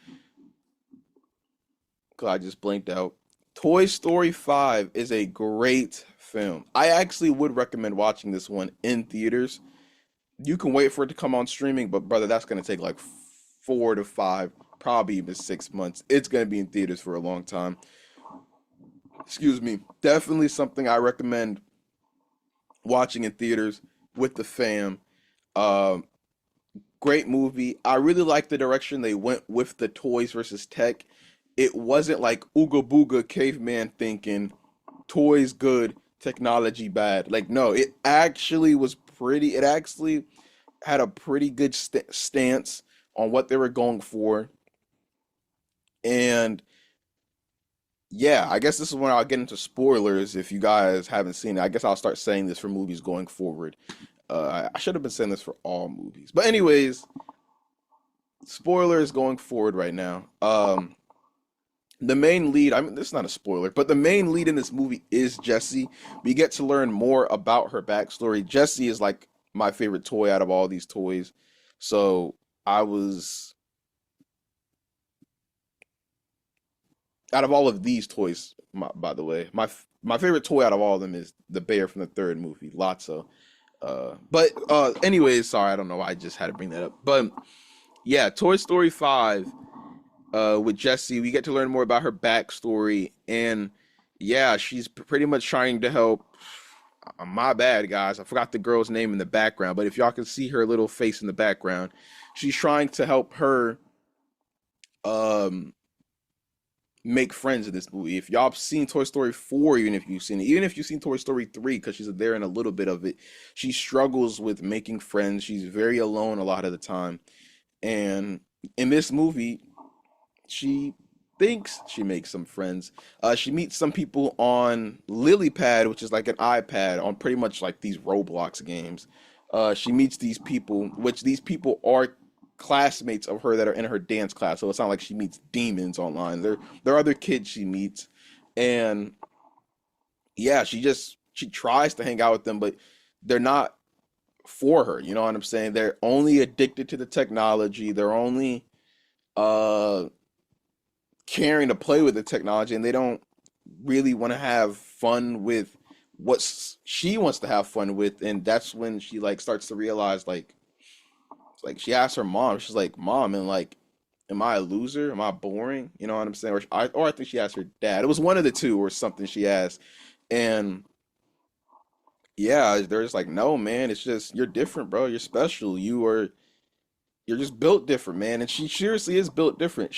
cause I just blinked out. Toy Story 5 is a great film. I actually would recommend watching this one in theaters. You can wait for it to come on streaming, but brother, that's gonna take like 4 to 5, probably even 6 months. It's gonna be in theaters for a long time. Excuse me. Definitely something I recommend watching in theaters with the fam. Um, Great movie. I really like the direction they went with the toys versus tech. It wasn't like ooga booga caveman thinking, toys good, technology bad. Like no, it actually was pretty. It actually had a pretty good stance on what they were going for. And yeah, I guess this is when I'll get into spoilers if you guys haven't seen it. I guess I'll start saying this for movies going forward. I should have been saying this for all movies. But anyways, spoilers going forward right now. The main lead, I mean, this is not a spoiler, but the main lead in this movie is Jessie. We get to learn more about her backstory. Jessie is like my favorite toy out of all these toys. So I was, out of all of these toys, by the way, my favorite toy out of all of them is the bear from the third movie, Lotso. But anyways, sorry, I don't know why I just had to bring that up. But yeah, Toy Story 5 with Jessie, we get to learn more about her backstory, and yeah, she's pretty much trying to help. My bad, guys. I forgot the girl's name in the background, but if y'all can see her little face in the background, she's trying to help her um make friends in this movie. If y'all have seen Toy Story 4, even if you've seen Toy Story 3, because she's there in a little bit of it, she struggles with making friends. She's very alone a lot of the time. And in this movie, she thinks she makes some friends. She meets some people on LilyPad, which is like an iPad on pretty much like these Roblox games. She meets these people, which these people are classmates of her that are in her dance class. So it's not like she meets demons online. There are other kids she meets, and yeah, she tries to hang out with them, but they're not. for her. You know what I'm saying? They're only addicted to the technology. They're only uh caring to play with the technology, and they don't really want to have fun with what she wants to have fun with. And that's when she like starts to realize like she asks her mom, she's like, "Mom, and like, am I a loser? Am I boring?" You know what I'm saying? Or I think she asked her dad. It was one of the two or something she asked. And yeah, they're just like, "No, man, it's just you're different, bro. You're special. You're just built different, man." And she seriously is built different.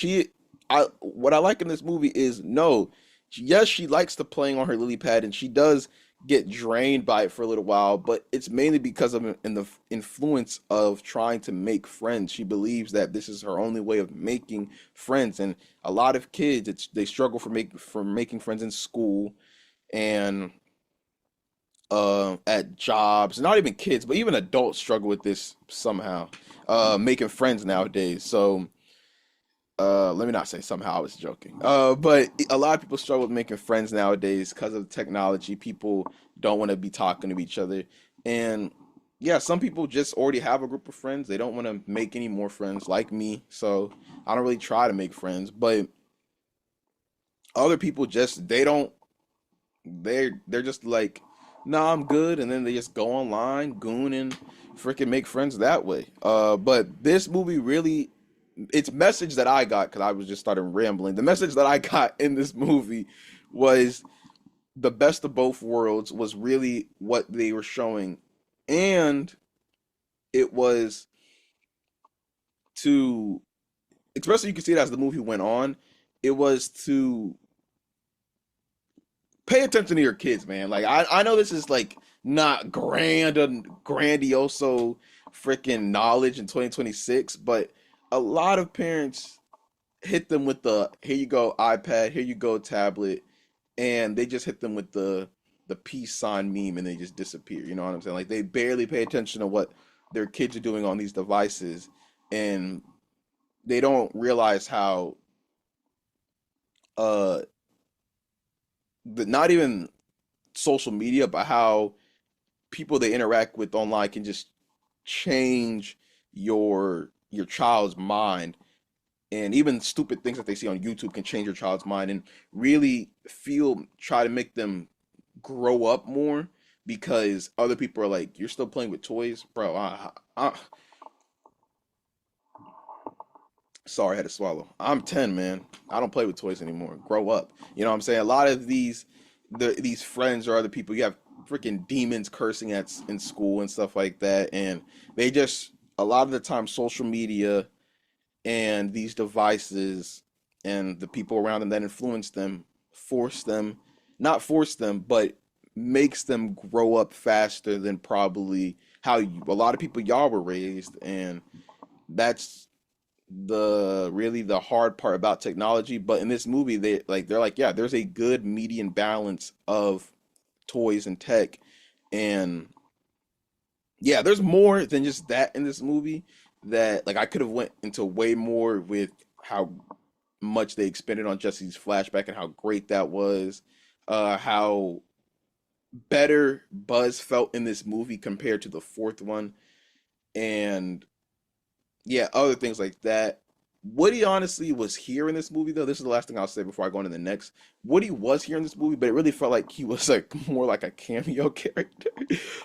I what I like in this movie is no, yes, she likes to playing on her lily pad, and she does get drained by it for a little while, but it's mainly because of in the influence of trying to make friends. She believes that this is her only way of making friends, and a lot of kids, they struggle for making friends in school and at jobs. Not even kids, but even adults struggle with this somehow, making friends nowadays. So let me not say somehow, I was joking. But a lot of people struggle with making friends nowadays because of technology. People don't want to be talking to each other. And yeah, some people just already have a group of friends. They don't want to make any more friends like me. So I don't really try to make friends. But other people just they don't they're just like, nah, I'm good, and then they just go online, goon, and freaking make friends that way. But this movie really, its message that I got, because I was just started rambling. The message that I got in this movie was the best of both worlds was really what they were showing, and it was to, especially you can see it as the movie went on, it was to pay attention to your kids, man. Like I know this is like not grand and grandioso freaking knowledge in 2026, but a lot of parents hit them with the here you go iPad, here you go tablet, and they just hit them with the peace sign meme and they just disappear. You know what I'm saying? Like they barely pay attention to what their kids are doing on these devices, and they don't realize how uh not even social media, but how people they interact with online can just change your child's mind, and even stupid things that they see on YouTube can change your child's mind and really feel try to make them grow up more because other people are like, you're still playing with toys, bro. Sorry, I had to swallow. I'm 10, man. I don't play with toys anymore. Grow up. You know what I'm saying? A lot of these friends or other people, you have freaking demons cursing in school and stuff like that, and they just a lot of the time social media and these devices and the people around them that influence them force them, not force them, but makes them grow up faster than probably how a lot of people y'all were raised, and that's the hard part about technology. But in this movie they're like, yeah, there's a good median balance of toys and tech, and yeah, there's more than just that in this movie. That like I could have went into way more with how much they expended on Jesse's flashback and how great that was, how better Buzz felt in this movie compared to the fourth one, and yeah, other things like that. Woody honestly was here in this movie though. This is the last thing I'll say before I go into the next. Woody was here in this movie, but it really felt like he was like more like a cameo character.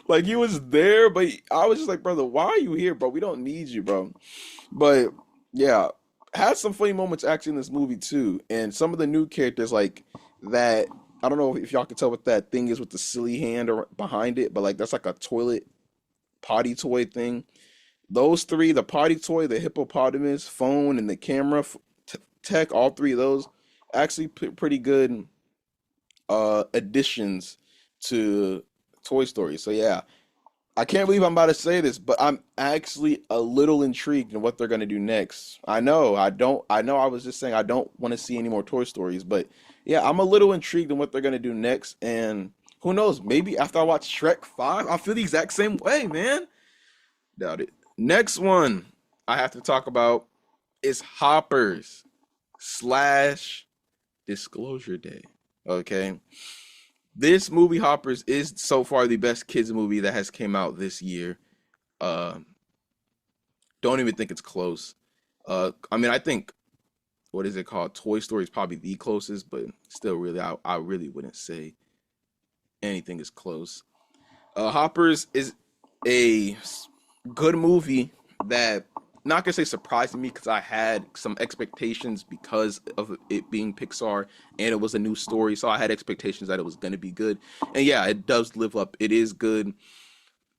Like he was there, but I was just like, brother, why are you here, bro? We don't need you, bro. But yeah, had some funny moments actually in this movie too, and some of the new characters like that. I don't know if y'all can tell what that thing is with the silly hand or behind it, but like that's like a toilet potty toy thing. Those three, the potty toy, the hippopotamus, phone, and the camera tech, all three of those actually pretty good additions to Toy Story. So yeah, I can't believe I'm about to say this, but I'm actually a little intrigued in what they're gonna do next. I know I was just saying I don't want to see any more Toy Stories, but yeah, I'm a little intrigued in what they're gonna do next, and who knows, maybe after I watch Shrek 5, I'll feel the exact same way, man. Doubt it. Next one I have to talk about is Hoppers slash Disclosure Day. Okay. This movie Hoppers is so far the best kids movie that has came out this year. Uh, don't even think it's close. I mean, I think what is it called? Toy Story is probably the closest, but still, really, I really wouldn't say anything is close. Hoppers is a good movie that not gonna say surprised me because I had some expectations because of it being Pixar and it was a new story, so I had expectations that it was gonna be good. And yeah, it does live up. It is good.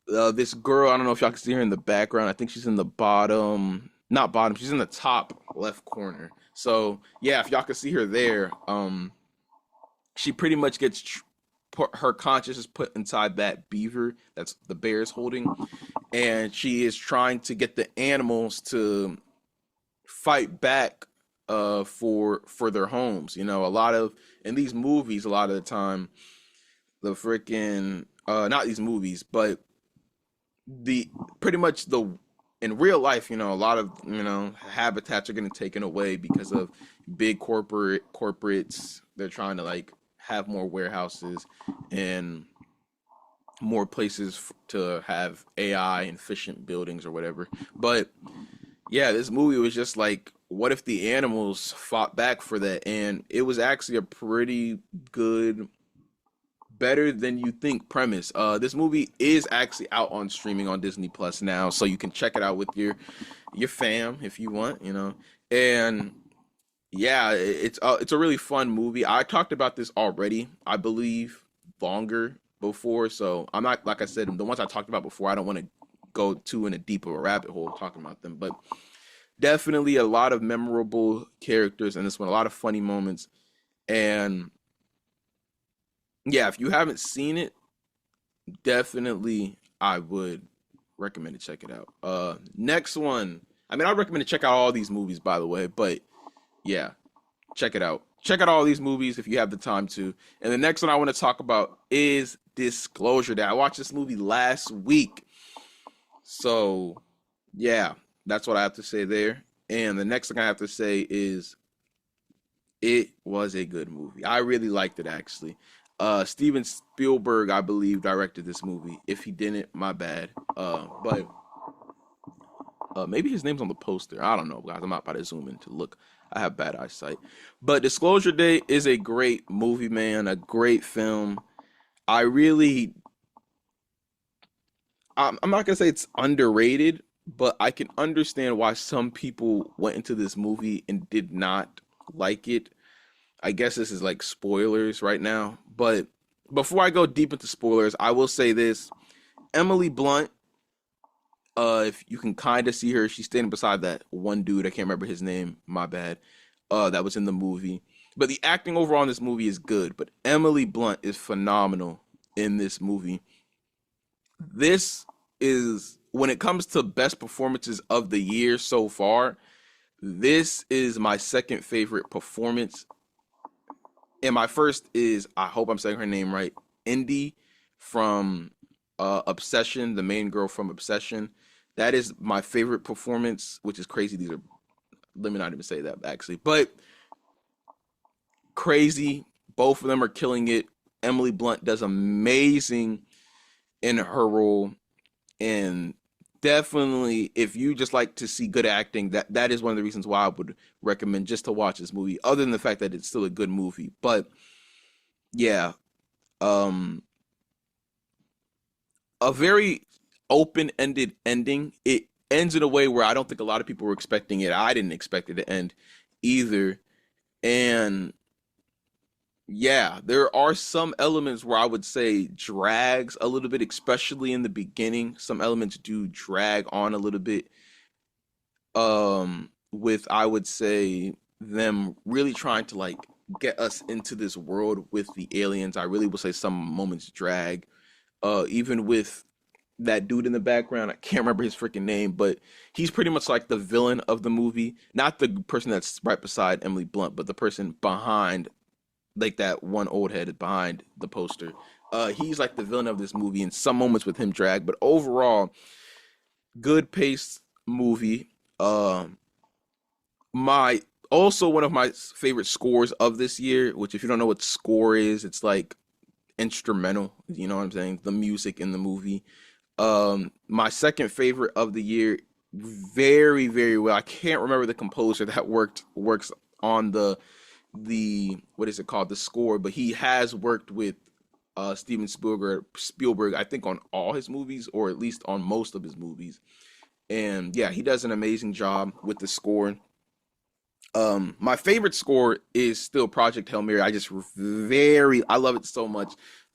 This girl, I don't know if y'all can see her in the background. I think she's in the bottom, not bottom. She's in the top left corner. So yeah, if y'all can see her there, she pretty much gets put, her consciousness put inside that beaver that's the bear is holding, and she is trying to get the animals to fight back for their homes. You know, a lot of in these movies, a lot of the time, the freaking not these movies, but the pretty much the in real life, you know, a lot of habitats are getting taken away because of big corporates. They're trying to like have more warehouses and more places to have AI and efficient buildings or whatever. But yeah, this movie was just like, what if the animals fought back for that? And it was actually a pretty good, better than you think premise. This movie is actually out on streaming on Disney Plus now, so you can check it out with your fam if you want, you know. And yeah, it's a really fun movie. I talked about this already, I believe, longer before. So I'm not like I said, the ones I talked about before. I don't want to go too in a deep of a rabbit hole talking about them, but definitely a lot of memorable characters in this one, a lot of funny moments, and yeah, if you haven't seen it, definitely I would recommend to check it out. Next one. I mean, I recommend to check out all these movies, by the way, but yeah, check it out. Check out all these movies if you have the time to. And the next one I want to talk about is Disclosure Day. I watched this movie last week. So, yeah, that's what I have to say there. And the next thing I have to say is it was a good movie. I really liked it, actually. Steven Spielberg, I believe, directed this movie. If he didn't, my bad. But maybe his name's on the poster. I don't know, guys. I'm not about to zoom in to look. I have bad eyesight. But Disclosure Day is a great movie, man. A great film. I really, I'm not gonna say it's underrated, but I can understand why some people went into this movie and did not like it. I guess this is like spoilers right now. But before I go deep into spoilers, I will say this. Emily Blunt, if you can kind of see her, she's standing beside that one dude. I can't remember his name. My bad. That was in the movie. But the acting overall in this movie is good. But Emily Blunt is phenomenal in this movie. This is, when it comes to best performances of the year so far, this is my second favorite performance. And my first is, I hope I'm saying her name right, Indy from Obsession, the main girl from Obsession. That is my favorite performance, which is crazy. These are, let me not even say that actually, but crazy. Both of them are killing it. Emily Blunt does amazing in her role, and definitely, if you just like to see good acting, that is one of the reasons why I would recommend just to watch this movie. Other than the fact that it's still a good movie, but yeah, um, a very open-ended ending. It ends in a way where I don't think a lot of people were expecting it. I didn't expect it to end either, and yeah, there are some elements where I would say drags a little bit, especially in the beginning. Some elements do drag on a little bit. With I would say them really trying to like get us into this world with the aliens. I really would say some moments drag. Even with that dude in the background, I can't remember his freaking name, but he's pretty much like the villain of the movie. Not the person that's right beside Emily Blunt, but the person behind, like that one old head behind the poster. He's like the villain of this movie, and some moments with him drag, but overall, good paced movie. My also one of my favorite scores of this year, which if you don't know what score is, it's like instrumental. You know what I'm saying? The music in the movie. My second favorite of the year, very, very well. I can't remember the composer that works on the what is it called, the score, but he has worked with Steven Spielberg, I think on all his movies, or at least on most of his movies. And yeah, he does an amazing job with the score. My favorite score is still Project Hail Mary. I love it so much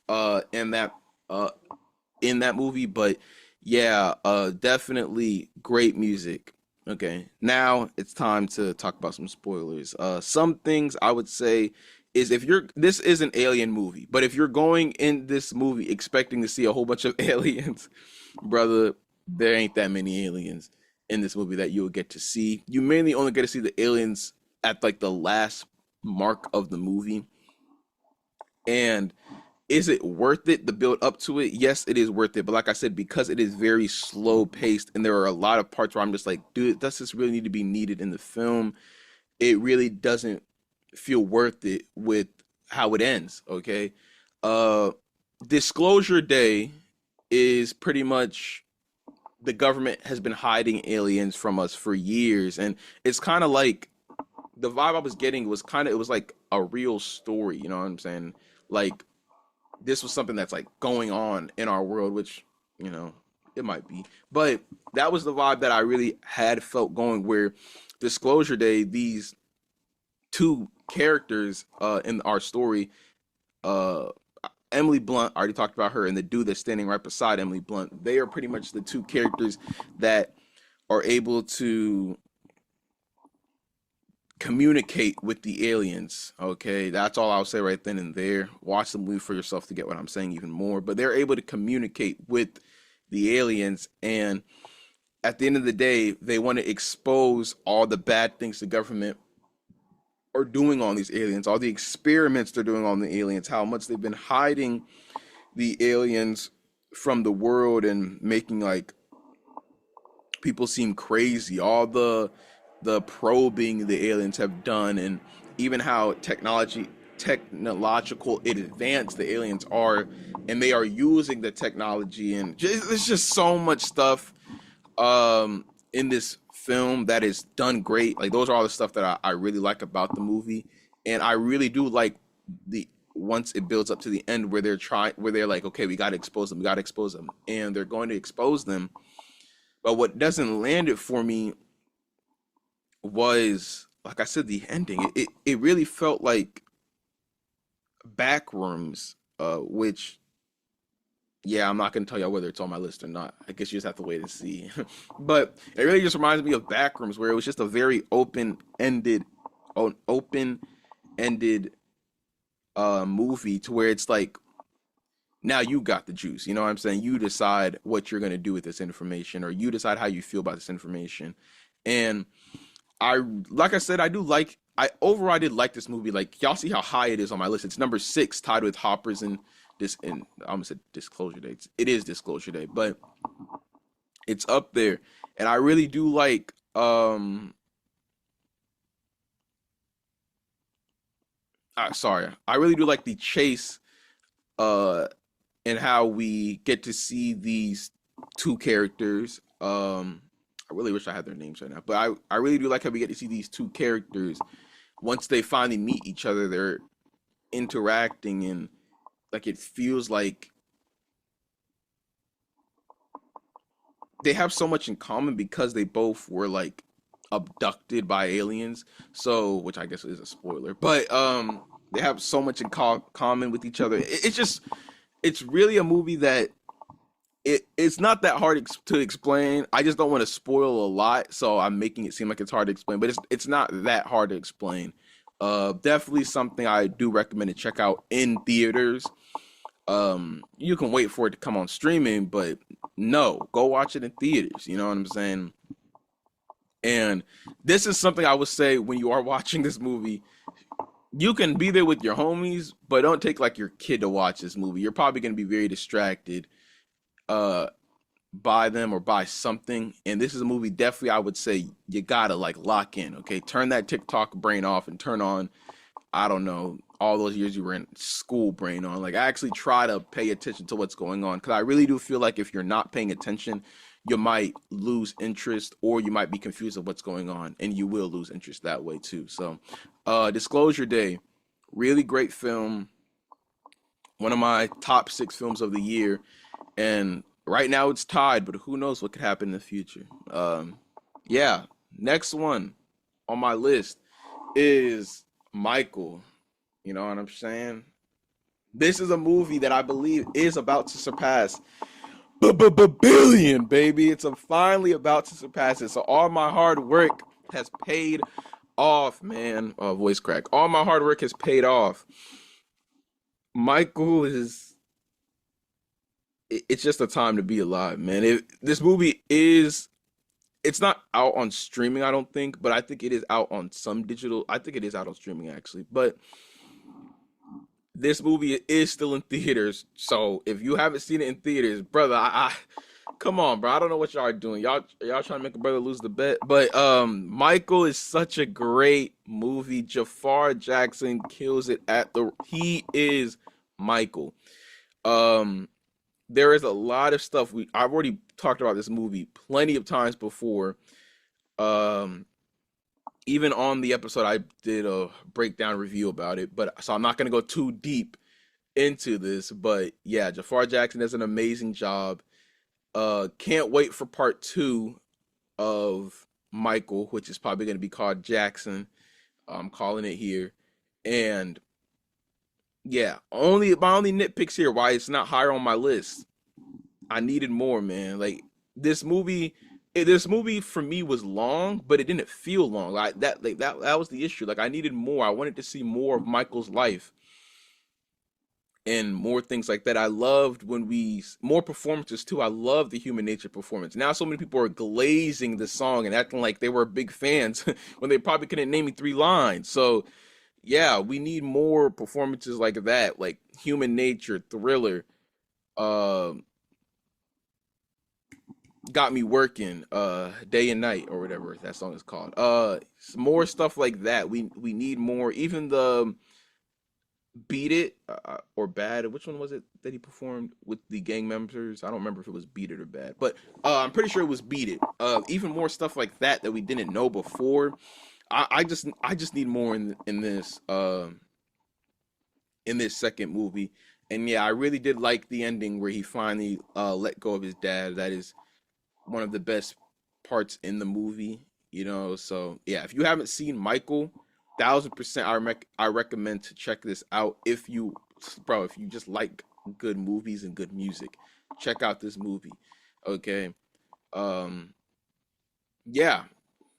uh in that uh in that movie. But yeah, definitely great music. Okay, now it's time to talk about some spoilers. Some things I would say is, if you're this is an alien movie, but if you're going in this movie expecting to see a whole bunch of aliens, brother, there ain't that many aliens in this movie that you'll get to see. You mainly only get to see the aliens at like the last mark of the movie. And is it worth it, the build up to it? Yes, it is worth it. But like I said, because it is very slow paced and there are a lot of parts where I'm just like, dude, does this really need to be needed in the film? It really doesn't feel worth it with how it ends. Okay. Uh Disclosure Day is pretty much, the government has been hiding aliens from us for years. And it's kind of like, the vibe I was getting was kind of, it was like a real story, you know what I'm saying? Like, this was something that's like going on in our world, which, you know, it might be. But that was the vibe that I really had felt going, where Disclosure Day, these two characters in our story, uh Emily Blunt, I already talked about her, and the dude that's standing right beside Emily Blunt, they are pretty much the two characters that are able to communicate with the aliens. Okay, that's all I'll say right then and there. Watch the movie for yourself to get what I'm saying even more. But they're able to communicate with the aliens, and at the end of the day, they want to expose all the bad things the government are doing on these aliens, all the experiments they're doing on the aliens, how much they've been hiding the aliens from the world and making like people seem crazy, all the probing the aliens have done, and even how technological advanced the aliens are, and they are using the technology. And there's just so much stuff in this film that is done great. Like, those are all the stuff that I really like about the movie. And I really do like the once it builds up to the end, where they're like, okay, we got to expose them, and they're going to expose them. But what doesn't land it for me was, like I said, the ending. It really felt like Backrooms, which, yeah, I'm not going to tell y'all whether it's on my list or not. I guess you just have to wait and see. But it really just reminds me of Backrooms, where it was just a very open-ended movie, to where it's like, now you got the juice. You know what I'm saying? You decide what you're going to do with this information, or you decide how you feel about this information. And like I said, I did like this movie. Like, y'all see how high it is on my list. It's number 6, tied with Hoppers and I almost said Disclosure Day. It is Disclosure Day, but it's up there. And I really do like, sorry, I really do like the chase, uh, and how we get to see these two characters. I really wish I had their names right now, but I really do like how we get to see these two characters. Once they finally meet each other, they're interacting, and like, it feels like they have so much in common, because they both were like abducted by aliens. So, which I guess is a spoiler, but they have so much in common with each other. It's really a movie that, it's not that hard to explain. I just don't want to spoil a lot, so I'm making it seem like it's hard to explain, but it's not that hard to explain. Definitely something I do recommend to check out in theaters. You can wait for it to come on streaming, but no, go watch it in theaters. You know what I'm saying? And this is something I would say, when you are watching this movie, you can be there with your homies, but don't take like your kid to watch this movie. You're probably going to be very distracted uh by them or by something. And this is a movie, definitely I would say, you gotta like lock in. Okay, turn that TikTok brain off and turn on, I don't know, all those years you were in school brain on. Like, I actually try to pay attention to what's going on because I really do feel like if you're not paying attention, you might lose interest or you might be confused of what's going on, and you will lose interest that way too. So, Disclosure Day, really great film, one of my top 6 films of the year, and right now it's tied, but who knows what could happen in the future. Yeah, next one on my list is Michael. You know what I'm saying? This is a movie that I believe is about to surpass billion, baby. It's finally about to surpass it. So all my hard work has paid off, man. Voice crack. All my hard work has paid off. Michael is. It's just a time to be alive, man. This movie is. It's not out on streaming, I don't think, but I think it is out on some digital. I think it is out on streaming actually, but this movie is still in theaters. So if you haven't seen it in theaters, brother, I come on, bro. I don't know what y'all are doing. Y'all trying to make a brother lose the bet. But Michael is such a great movie. Jafar Jackson kills it he is Michael. There is a lot of stuff I've already talked about this movie plenty of times before. Even on the episode, I did a breakdown review about it, but so I'm not gonna go too deep into this. But yeah, Jafar Jackson does an amazing job. Can't wait for part 2 of Michael, which is probably gonna be called Jackson. I'm calling it here, and yeah, my only nitpicks here why it's not higher on my list. I needed more, man. Like this movie for me was long, but it didn't feel long. That was the issue. Like I needed more. I wanted to see more of Michael's life and more things like that. I loved more performances too. I love the Human Nature performance. Now so many people are glazing the song and acting like they were big fans when they probably couldn't name me 3 lines. So yeah, we need more performances like that, like Human Nature, Thriller, Got Me Working, Day and Night, or whatever that song is called. More stuff like that. We need more. Even the Beat It or Bad. Which one was it that he performed with the gang members? I don't remember if it was Beat It or Bad, but I'm pretty sure it was Beat It. Even more stuff like that we didn't know before. I just need more in this second movie. And yeah, I really did like the ending where he finally let go of his dad. That is one of the best parts in the movie, you know. So yeah, if you haven't seen Michael, 1000% I recommend to check this out. If you just like good movies and good music, check out this movie. Okay. Yeah,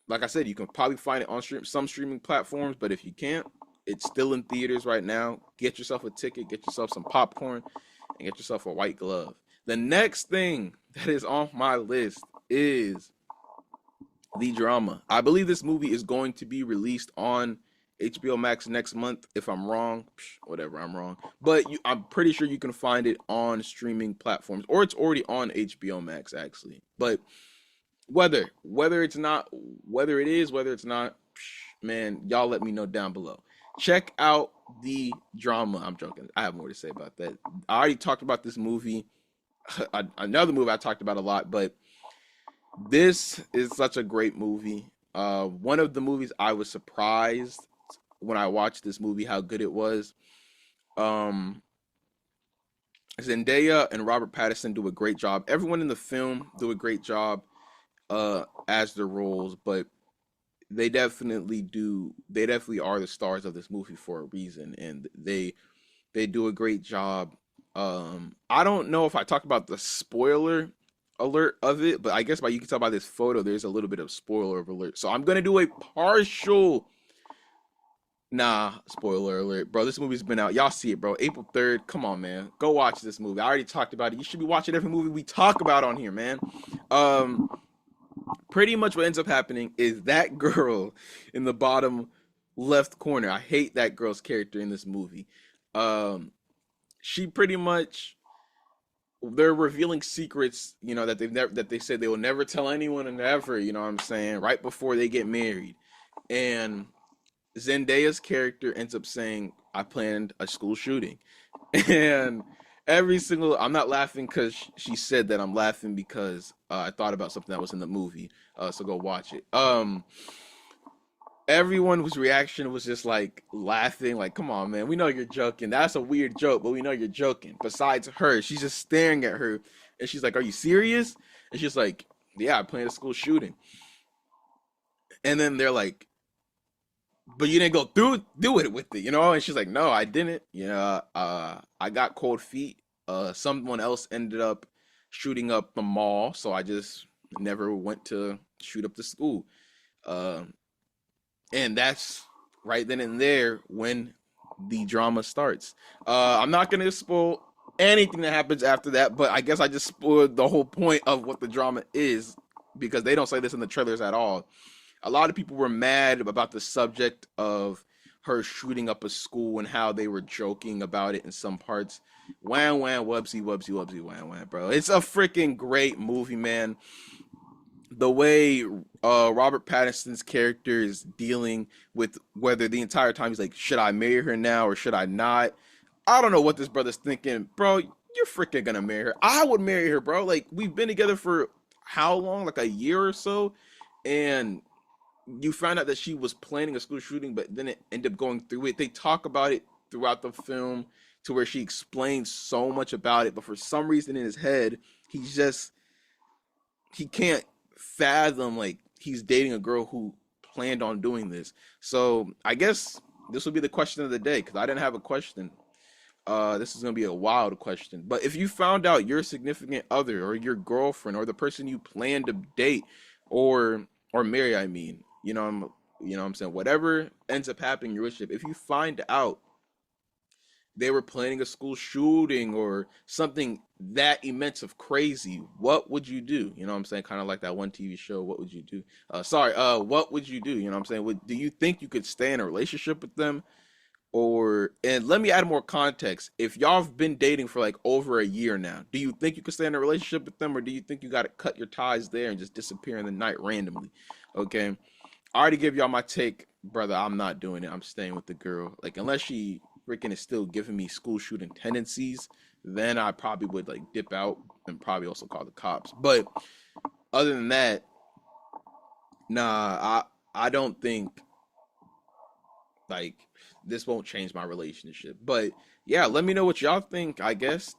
like I said, you can probably find it on some streaming platforms, but if you can't, it's still in theaters right now. Get yourself a ticket, get yourself some popcorn, and get yourself a white glove. The next thing that is on my list is the drama. I believe this movie is going to be released on HBO Max next month. If I'm wrong, whatever, I'm wrong. But I'm pretty sure you can find it on streaming platforms, or it's already on HBO Max actually. But whether it is, whether it's not, man, y'all let me know down below. Check out the drama. I'm joking. I have more to say about that. I already talked about this movie. Another movie I talked about a lot, but this is such a great movie. One of the movies I was surprised when I watched this movie how good it was. Zendaya and Robert Pattinson do a great job. Everyone in the film do a great job as their roles, but they definitely are the stars of this movie for a reason, and they do a great job. I don't know if I talked about the spoiler alert of it, but I guess you can tell by this photo there's a little bit of spoiler alert. So I'm gonna do a partial spoiler alert, bro. This movie's been out. Y'all see it, bro. April 3rd. Come on, man. Go watch this movie. I already talked about it. You should be watching every movie we talk about on here, man. Pretty much what ends up happening is that girl in the bottom left corner. I hate that girl's character in this movie. She pretty much, they're revealing secrets, you know, that they said they will never tell anyone and ever, you know what I'm saying, right before they get married. And Zendaya's character ends up saying, I planned a school shooting. And I'm not laughing because she said that. I'm laughing because I thought about something that was in the movie. So go watch it. Everyone's reaction was just like laughing, like, come on, man, we know you're joking. That's a weird joke, but we know you're joking. Besides her, she's just staring at her, and she's like, are you serious? And she's like, yeah, I planned a school shooting. And then they're like, but you didn't go through do it with it, you know? And she's like, no, I didn't. I got cold feet. Someone else ended up shooting up the mall, so I just never went to shoot up the school. Um, and that's right then and there when the drama starts. I'm not gonna spoil anything that happens after that, but I guess I just spoiled the whole point of what the drama is because they don't say this in the trailers at all. A lot of people were mad about the subject of her shooting up a school and how they were joking about it in some parts. Wham wham wubsy wubsy wubsy wham wham, bro. It's a freaking great movie, man. The way Robert Pattinson's character is dealing with whether the entire time he's like, should I marry her now or should I not? I don't know what this brother's thinking, bro. You're freaking gonna marry her. I would marry her, bro. Like, we've been together for how long? Like a year or so, and you found out that she was planning a school shooting, but then it ended up going through it. They talk about it throughout the film to where she explains so much about it, but for some reason in his head, he's just he can't fathom like he's dating a girl who planned on doing this. So I guess this will be the question of the day because I didn't have a question. This is gonna be a wild question. But if you found out your significant other or your girlfriend or the person you plan to date or marry, I mean, what I'm saying, whatever ends up happening in your relationship, if you find out they were planning a school shooting or something that immense of crazy, what would you do? You know what I'm saying? Kind of like that one TV show, What Would You Do? What would you do? You know what I'm saying? Do you think you could stay in a relationship with them? And let me add more context. If y'all have been dating for like over a year now, do you think you could stay in a relationship with them, or do you think you got to cut your ties there and just disappear in the night randomly? Okay. I already give y'all my take, brother. I'm not doing it. I'm staying with the girl. Like, unless she freaking is still giving me school shooting tendencies, then I probably would like dip out and probably also call the cops. But other than that, nah, I don't think like this won't change my relationship. But yeah, let me know what y'all think, I guess,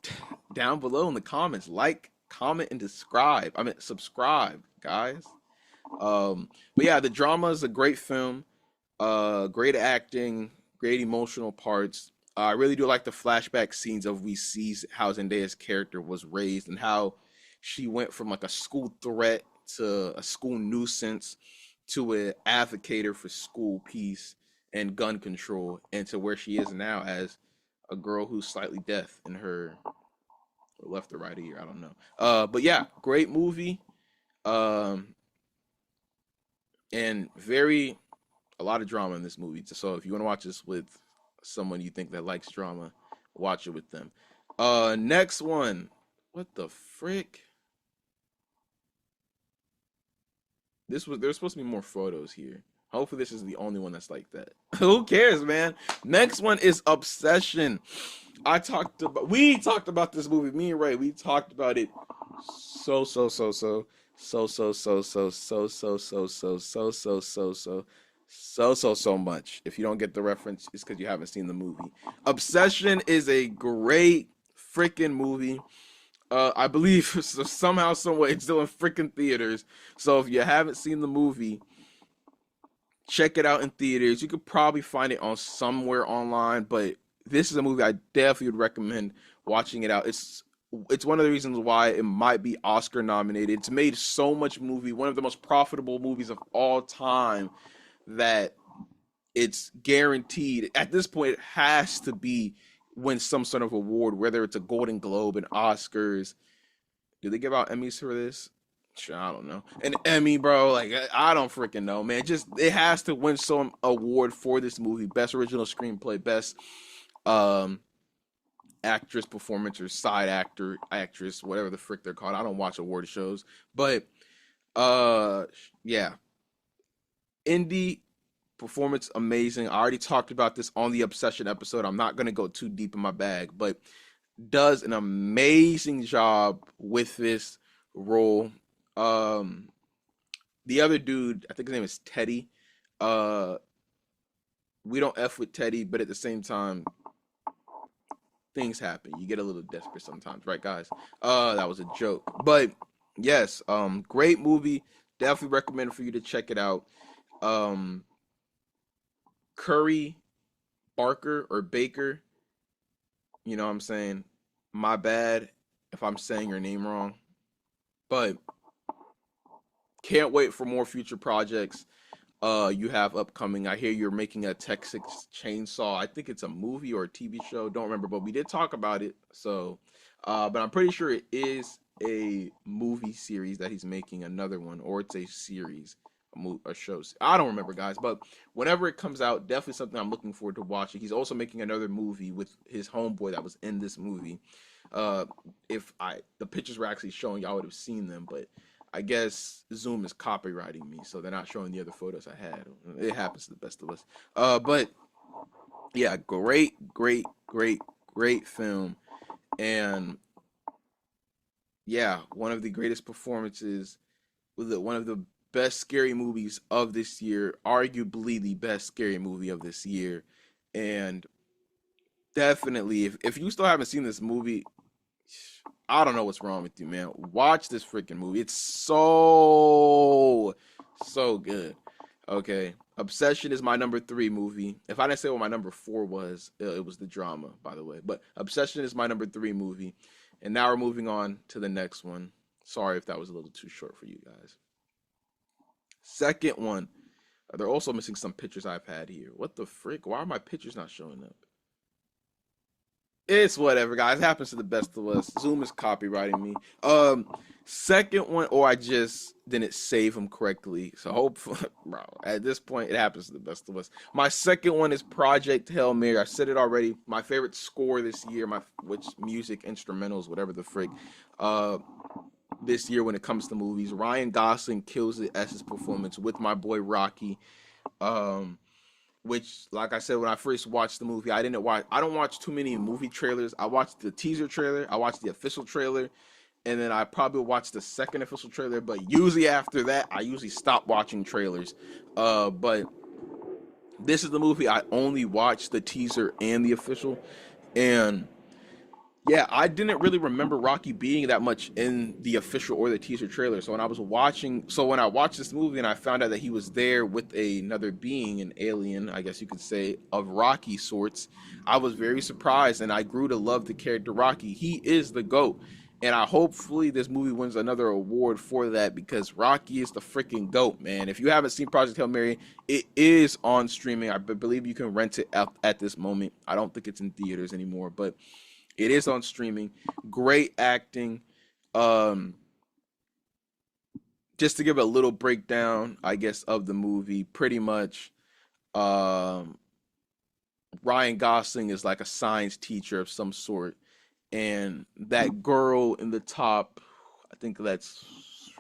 down below in the comments. Like, comment, and subscribe, guys. But yeah, the drama is a great film. Great acting, great emotional parts. I really do like the flashback scenes of we see how Zendaya's character was raised and how she went from like a school threat to a school nuisance to an advocator for school peace and gun control, and to where she is now as a girl who's slightly deaf in her left or right ear. I don't know. But yeah, great movie. Um, and a lot of drama in this movie. So if you want to watch this with someone you think that likes drama, watch it with them. Next one. What the frick? There's supposed to be more photos here. Hopefully this is the only one that's like that. Who cares, man? Next one is Obsession. We talked about this movie. Me and Ray, we talked about it so so so so so so so so so so so so so so so much. If you don't get the reference, it's because you haven't seen the movie. Obsession is a great freaking movie. I believe somehow, someway, it's still in freaking theaters. So if you haven't seen the movie, check it out in theaters. You could probably find it on somewhere online, but this is a movie I definitely would recommend watching it out. It's one of the reasons why it might be Oscar nominated. It's made so much movie, one of the most profitable movies of all time, that it's guaranteed. At this point, it has to win some sort of award, whether it's a Golden Globe and Oscars. Do they give out Emmys for this? Sure, I don't know. An Emmy, bro, like I don't freaking know, man. Just it has to win some award for this movie. Best original screenplay, best um actress performance or side actress, whatever the frick they're called. I don't watch award shows. But yeah. Indie performance amazing. I already talked about this on the Obsession episode. I'm not gonna go too deep in my bag, but does an amazing job with this role. Um, the other dude, I think his name is Teddy. Uh, we don't f with Teddy, but at the same time, things happen. You get a little desperate sometimes, right, guys? That was a joke, but yes, great movie. Definitely recommend for you to check it out. Um, Curry Barker or Baker, you know what I'm saying? My bad if I'm saying your name wrong, but can't wait for more future projects you have upcoming. I hear you're making a Texas Chainsaw. I think it's a movie or a TV show. Don't remember, but we did talk about it. So, but I'm pretty sure it is a movie series that he's making, another one, or it's a series, a show. I don't remember, guys. But whenever it comes out, definitely something I'm looking forward to watching. He's also making another movie with his homeboy that was in this movie. Uh, if the pictures were actually showing, y'all would have seen them, but I guess Zoom is copywriting me, so they're not showing the other photos I had. It happens to the best of us. But yeah, great film, and yeah, one of the greatest performances, one of the best scary movies of this year, arguably the best scary movie of this year, and definitely, if you still haven't seen this movie, I don't know what's wrong with you, man. Watch this freaking movie. It's so good. Okay. Obsession is my number 3 movie. If I didn't say what my number 4 was, it was the drama, by the way. But Obsession is my number 3 movie. And now we're moving on to the next one. Sorry if that was a little too short for you guys. Second one. They're also missing some pictures I've had here. What the frick? Why are my pictures not showing up? It's whatever, guys. It happens to the best of us. Zoom is copywriting me. Second one, or I just didn't save them correctly. So hopefully, bro, at this point, it happens to the best of us. My second one is Project Hail Mary. I said it already. My favorite score this year, which music, instrumentals, whatever the frick. This year when it comes to movies, Ryan Gosling kills it as his performance with my boy Rocky. Which, like I said, when I first watched the movie, I don't watch too many movie trailers. I watched the teaser trailer, I watched the official trailer, and then I probably watched the second official trailer. But usually after that, I usually stop watching trailers. But this is the movie I only watched the teaser and the official, and yeah, I didn't really remember Rocky being that much in the official or the teaser trailer. So when I watched this movie and I found out that he was there with another being, an alien, I guess you could say, of Rocky sorts, I was very surprised and I grew to love the character Rocky. He is the GOAT. And hopefully this movie wins another award for that because Rocky is the freaking GOAT, man. If you haven't seen Project Hail Mary, it is on streaming. I believe you can rent it at this moment. I don't think it's in theaters anymore, but it is on streaming. Great acting. Just to give a little breakdown, I guess, of the movie, pretty much, um, Ryan Gosling is like a science teacher of some sort, and that girl in the top, I think that's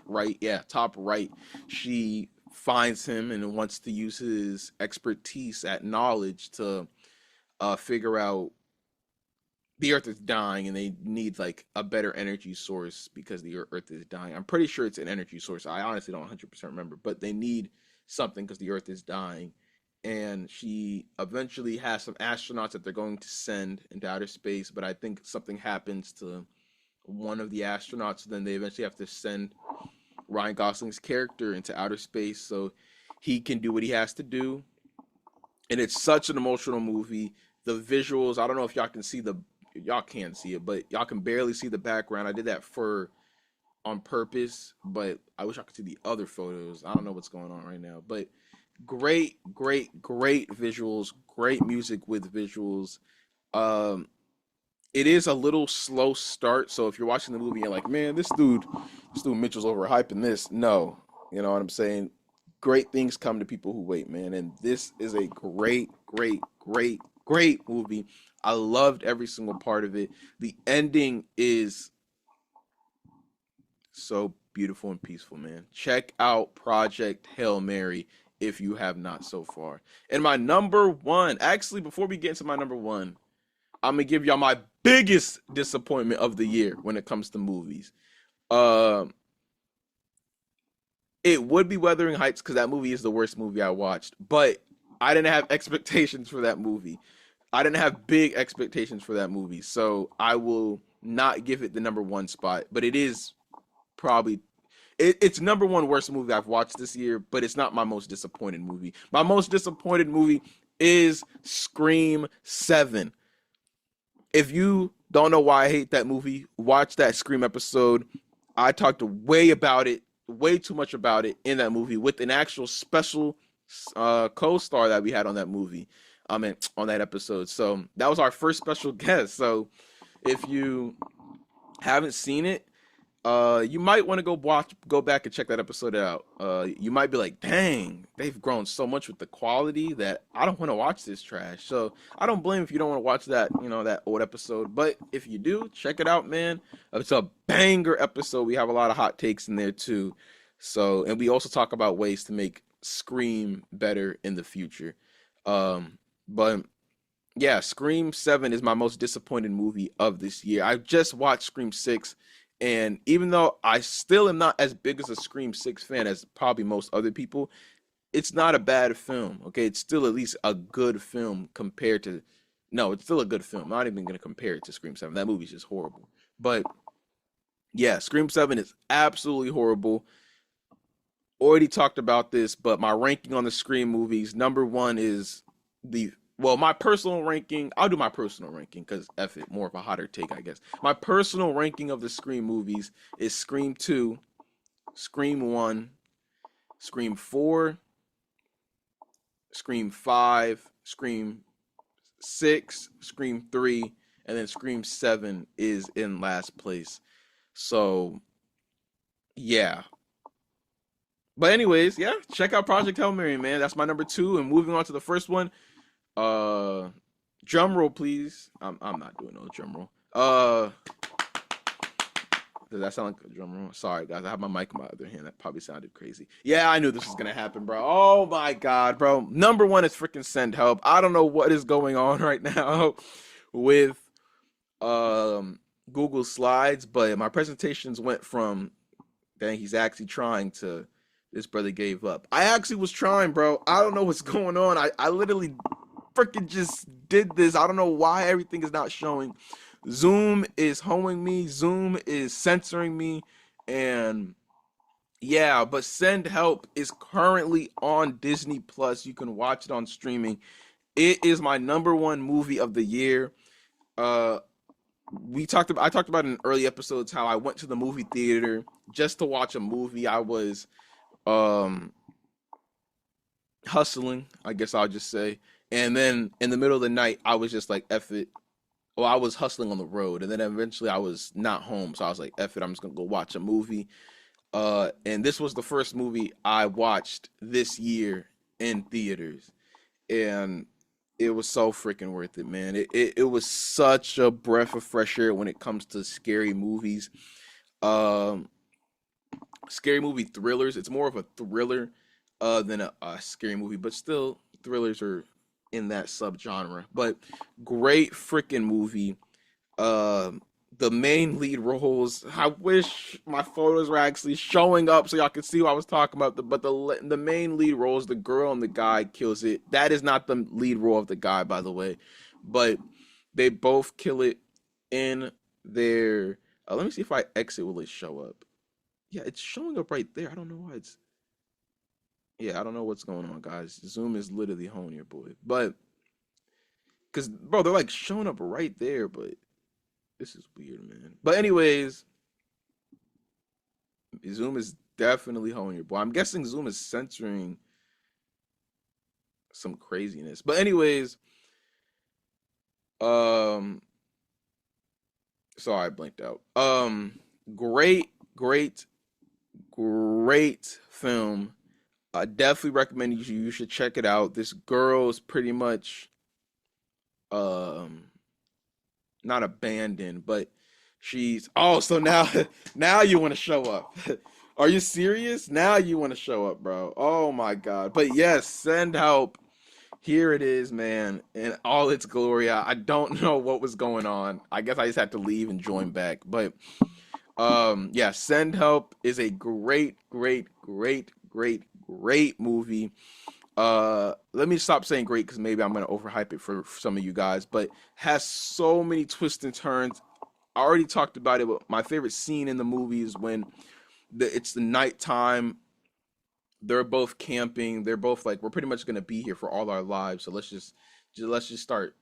right, yeah, top right, she finds him and wants to use his expertise at knowledge to figure out the earth is dying and they need like a better energy source because the earth is dying. I'm pretty sure it's an energy source. I honestly don't 100% remember, but they need something because the earth is dying. And she eventually has some astronauts that they're going to send into outer space, but I think something happens to one of the astronauts. So then they eventually have to send Ryan Gosling's character into outer space so he can do what he has to do. And it's such an emotional movie. The visuals, I don't know if y'all can't see it, but y'all can barely see the background. I did that on purpose, but I wish I could see the other photos. I don't know what's going on right now, but great visuals, great music with visuals. Um, it is a little slow start, so if you're watching the movie and you're like, man, this dude Mitchell's overhyping this. No, you know what I'm saying? Great things come to people who wait, man, and this is a great movie. I loved every single part of it. The ending is so beautiful and peaceful, man. Check out Project Hail Mary. if you have not so far. And my number one, actually, before we get into my number one, I'm gonna give y'all my biggest disappointment of the year when it comes to movies. Uh, it would be Wuthering Heights because that movie is the worst movie I watched, but I didn't have expectations for that movie. I didn't have big expectations for that movie, so I will not give it the number one spot. But it is probably it's number one worst movie I've watched this year, but it's not my most disappointed movie. My most disappointed movie is Scream 7. If you don't know why I hate that movie, watch that Scream episode. I talked way too much about it in that movie with an actual special co-star that we had on that movie. On that episode. So that was our first special guest. So if you haven't seen it, you might want to go back and check that episode out. You might be like, dang, they've grown so much with the quality that I don't want to watch this trash. So I don't blame if you don't want to watch that, that old episode. But if you do, check it out, man. It's a banger episode. We have a lot of hot takes in there too. So, and we also talk about ways to make Scream better in the future. But yeah, Scream 7 is my most disappointed movie of this year. I just watched Scream 6, and even though I still am not as big as a Scream 6 fan as probably most other people, it's not a bad film, okay? It's still at least a good film compared to... No, it's still a good film. I'm not even going to compare it to Scream 7. That movie's just horrible. But yeah, Scream 7 is absolutely horrible. Already talked about this, but my ranking on the Scream movies, number one is my personal ranking. I'll do my personal ranking because F it, more of a hotter take, I guess. My personal ranking of the Scream movies is Scream 2, Scream 1, Scream 4, Scream 5, Scream 6, Scream 3, and then Scream 7 is in last place. So, yeah. But anyways, yeah, check out Project Hail Mary, man. That's my number 2. And moving on to the first one, drum roll, please. I'm not doing no drum roll. Does that sound like a drum roll? Sorry, guys. I have my mic in my other hand. That probably sounded crazy. Yeah, I knew this was gonna happen, bro. Oh my god, bro. Number one is freaking Send Help. I don't know what is going on right now with Google Slides, but my presentations went from dang, he's actually trying to this brother gave up. I actually was trying, bro. I don't know what's going on. I literally freaking just did this. I don't know why everything is not showing. Zoom is hoeing me. Zoom is censoring me. And yeah, but Send Help is currently on Disney Plus. You can watch it on streaming. It is my number one movie of the year. I talked about in early episodes how I went to the movie theater just to watch a movie. I was hustling, I guess I'll just say. And then in the middle of the night, I was just like, F it. Well, I was hustling on the road. And then eventually I was not home. So I was like, F it, I'm just going to go watch a movie. And this was the first movie I watched this year in theaters. And it was so freaking worth it, man. It was such a breath of fresh air when it comes to scary movies. Scary movie thrillers. It's more of a thriller than a scary movie, but still thrillers are in that subgenre. But great freaking movie. The main lead roles. I wish my photos were actually showing up so y'all could see what I was talking about. But the main lead roles, the girl and the guy, kills it. That is not the lead role of the guy, by the way. But they both kill it in their. Let me see if I exit. Will it show up? Yeah, it's showing up right there. I don't know why it's. Yeah, I don't know what's going on, guys. Zoom is literally honing your boy. But, because, bro, they're like showing up right there, but this is weird, man. But, anyways, Zoom is definitely honing your boy. I'm guessing Zoom is censoring some craziness. But, anyways, sorry, I blanked out. Great film. I definitely recommend you should check it out. This girl is pretty much not abandoned, but she's so now now you want to show up. Are you serious? Now you want to show up, bro. Oh my God. But yes, send help. Here it is, man, in all its glory. I don't know what was going on. I guess I just had to leave and join back. But yeah, Send Help is a great, great, great, great, great movie. Let me stop saying great because maybe I'm gonna overhype it for some of you guys, but has so many twists and turns. I already talked about it, but my favorite scene in the movie is when it's the nighttime. They're both camping. They're both like, we're pretty much gonna be here for all our lives. So let's just start,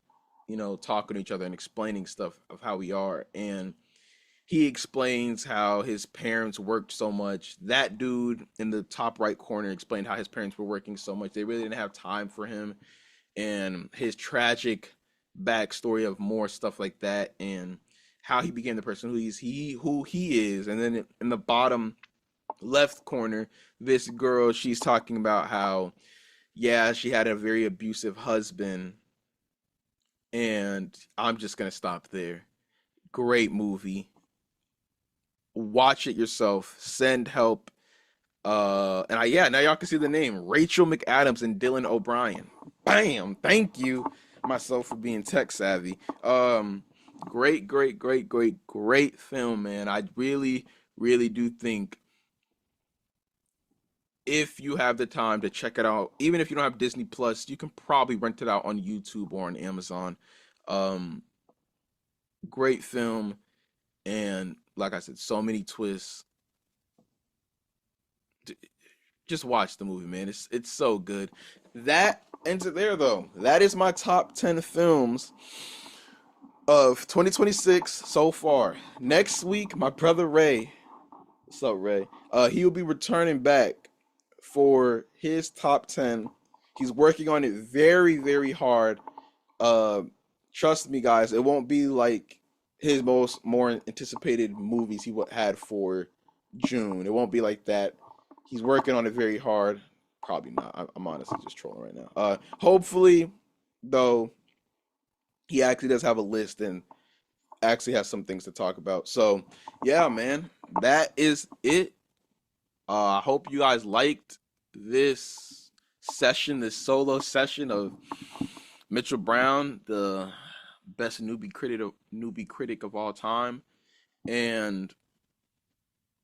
talking to each other and explaining stuff of how we are. And he explains how his parents worked so much. That dude in the top right corner explained how his parents were working so much. They really didn't have time for him, and his tragic backstory of more stuff like that, and how he became the person who he is. And then in the bottom left corner, this girl, she's talking about how, yeah, she had a very abusive husband, and I'm just gonna stop there. Great movie. Watch it yourself. Send help. And yeah, now y'all can see the name Rachel McAdams and Dylan O'Brien. Bam! Thank you myself for being tech savvy. Great, great, great, great, great film, man. I really, really do think if you have the time to check it out, even if you don't have Disney Plus, you can probably rent it out on YouTube or on Amazon. Um, Great film, and like I said, so many twists. Just watch the movie, man. It's so good. That ends it there, though. That is my top 10 films of 2026 so far. Next week, my brother Ray, what's up, Ray? He'll be returning back for his top 10. He's working on it very, very hard. Uh, Trust me, guys, it won't be like his more anticipated movies had for June. It won't be like that. He's working on it very hard. Probably not. I'm honestly just trolling right now. Hopefully, though, he actually does have a list and actually has some things to talk about. So, yeah, man, that is it. I hope you guys liked this session, this solo session of Mitchell Brown, the best newbie critic of all time. And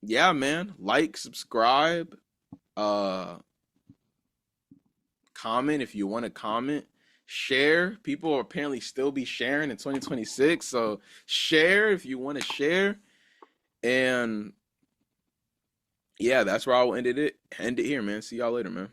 yeah, man, like, subscribe, uh comment if you want to comment, share. People will apparently still be sharing in 2026, so share if you want to share. And yeah, that's where I'll end it here, man. See y'all later, man.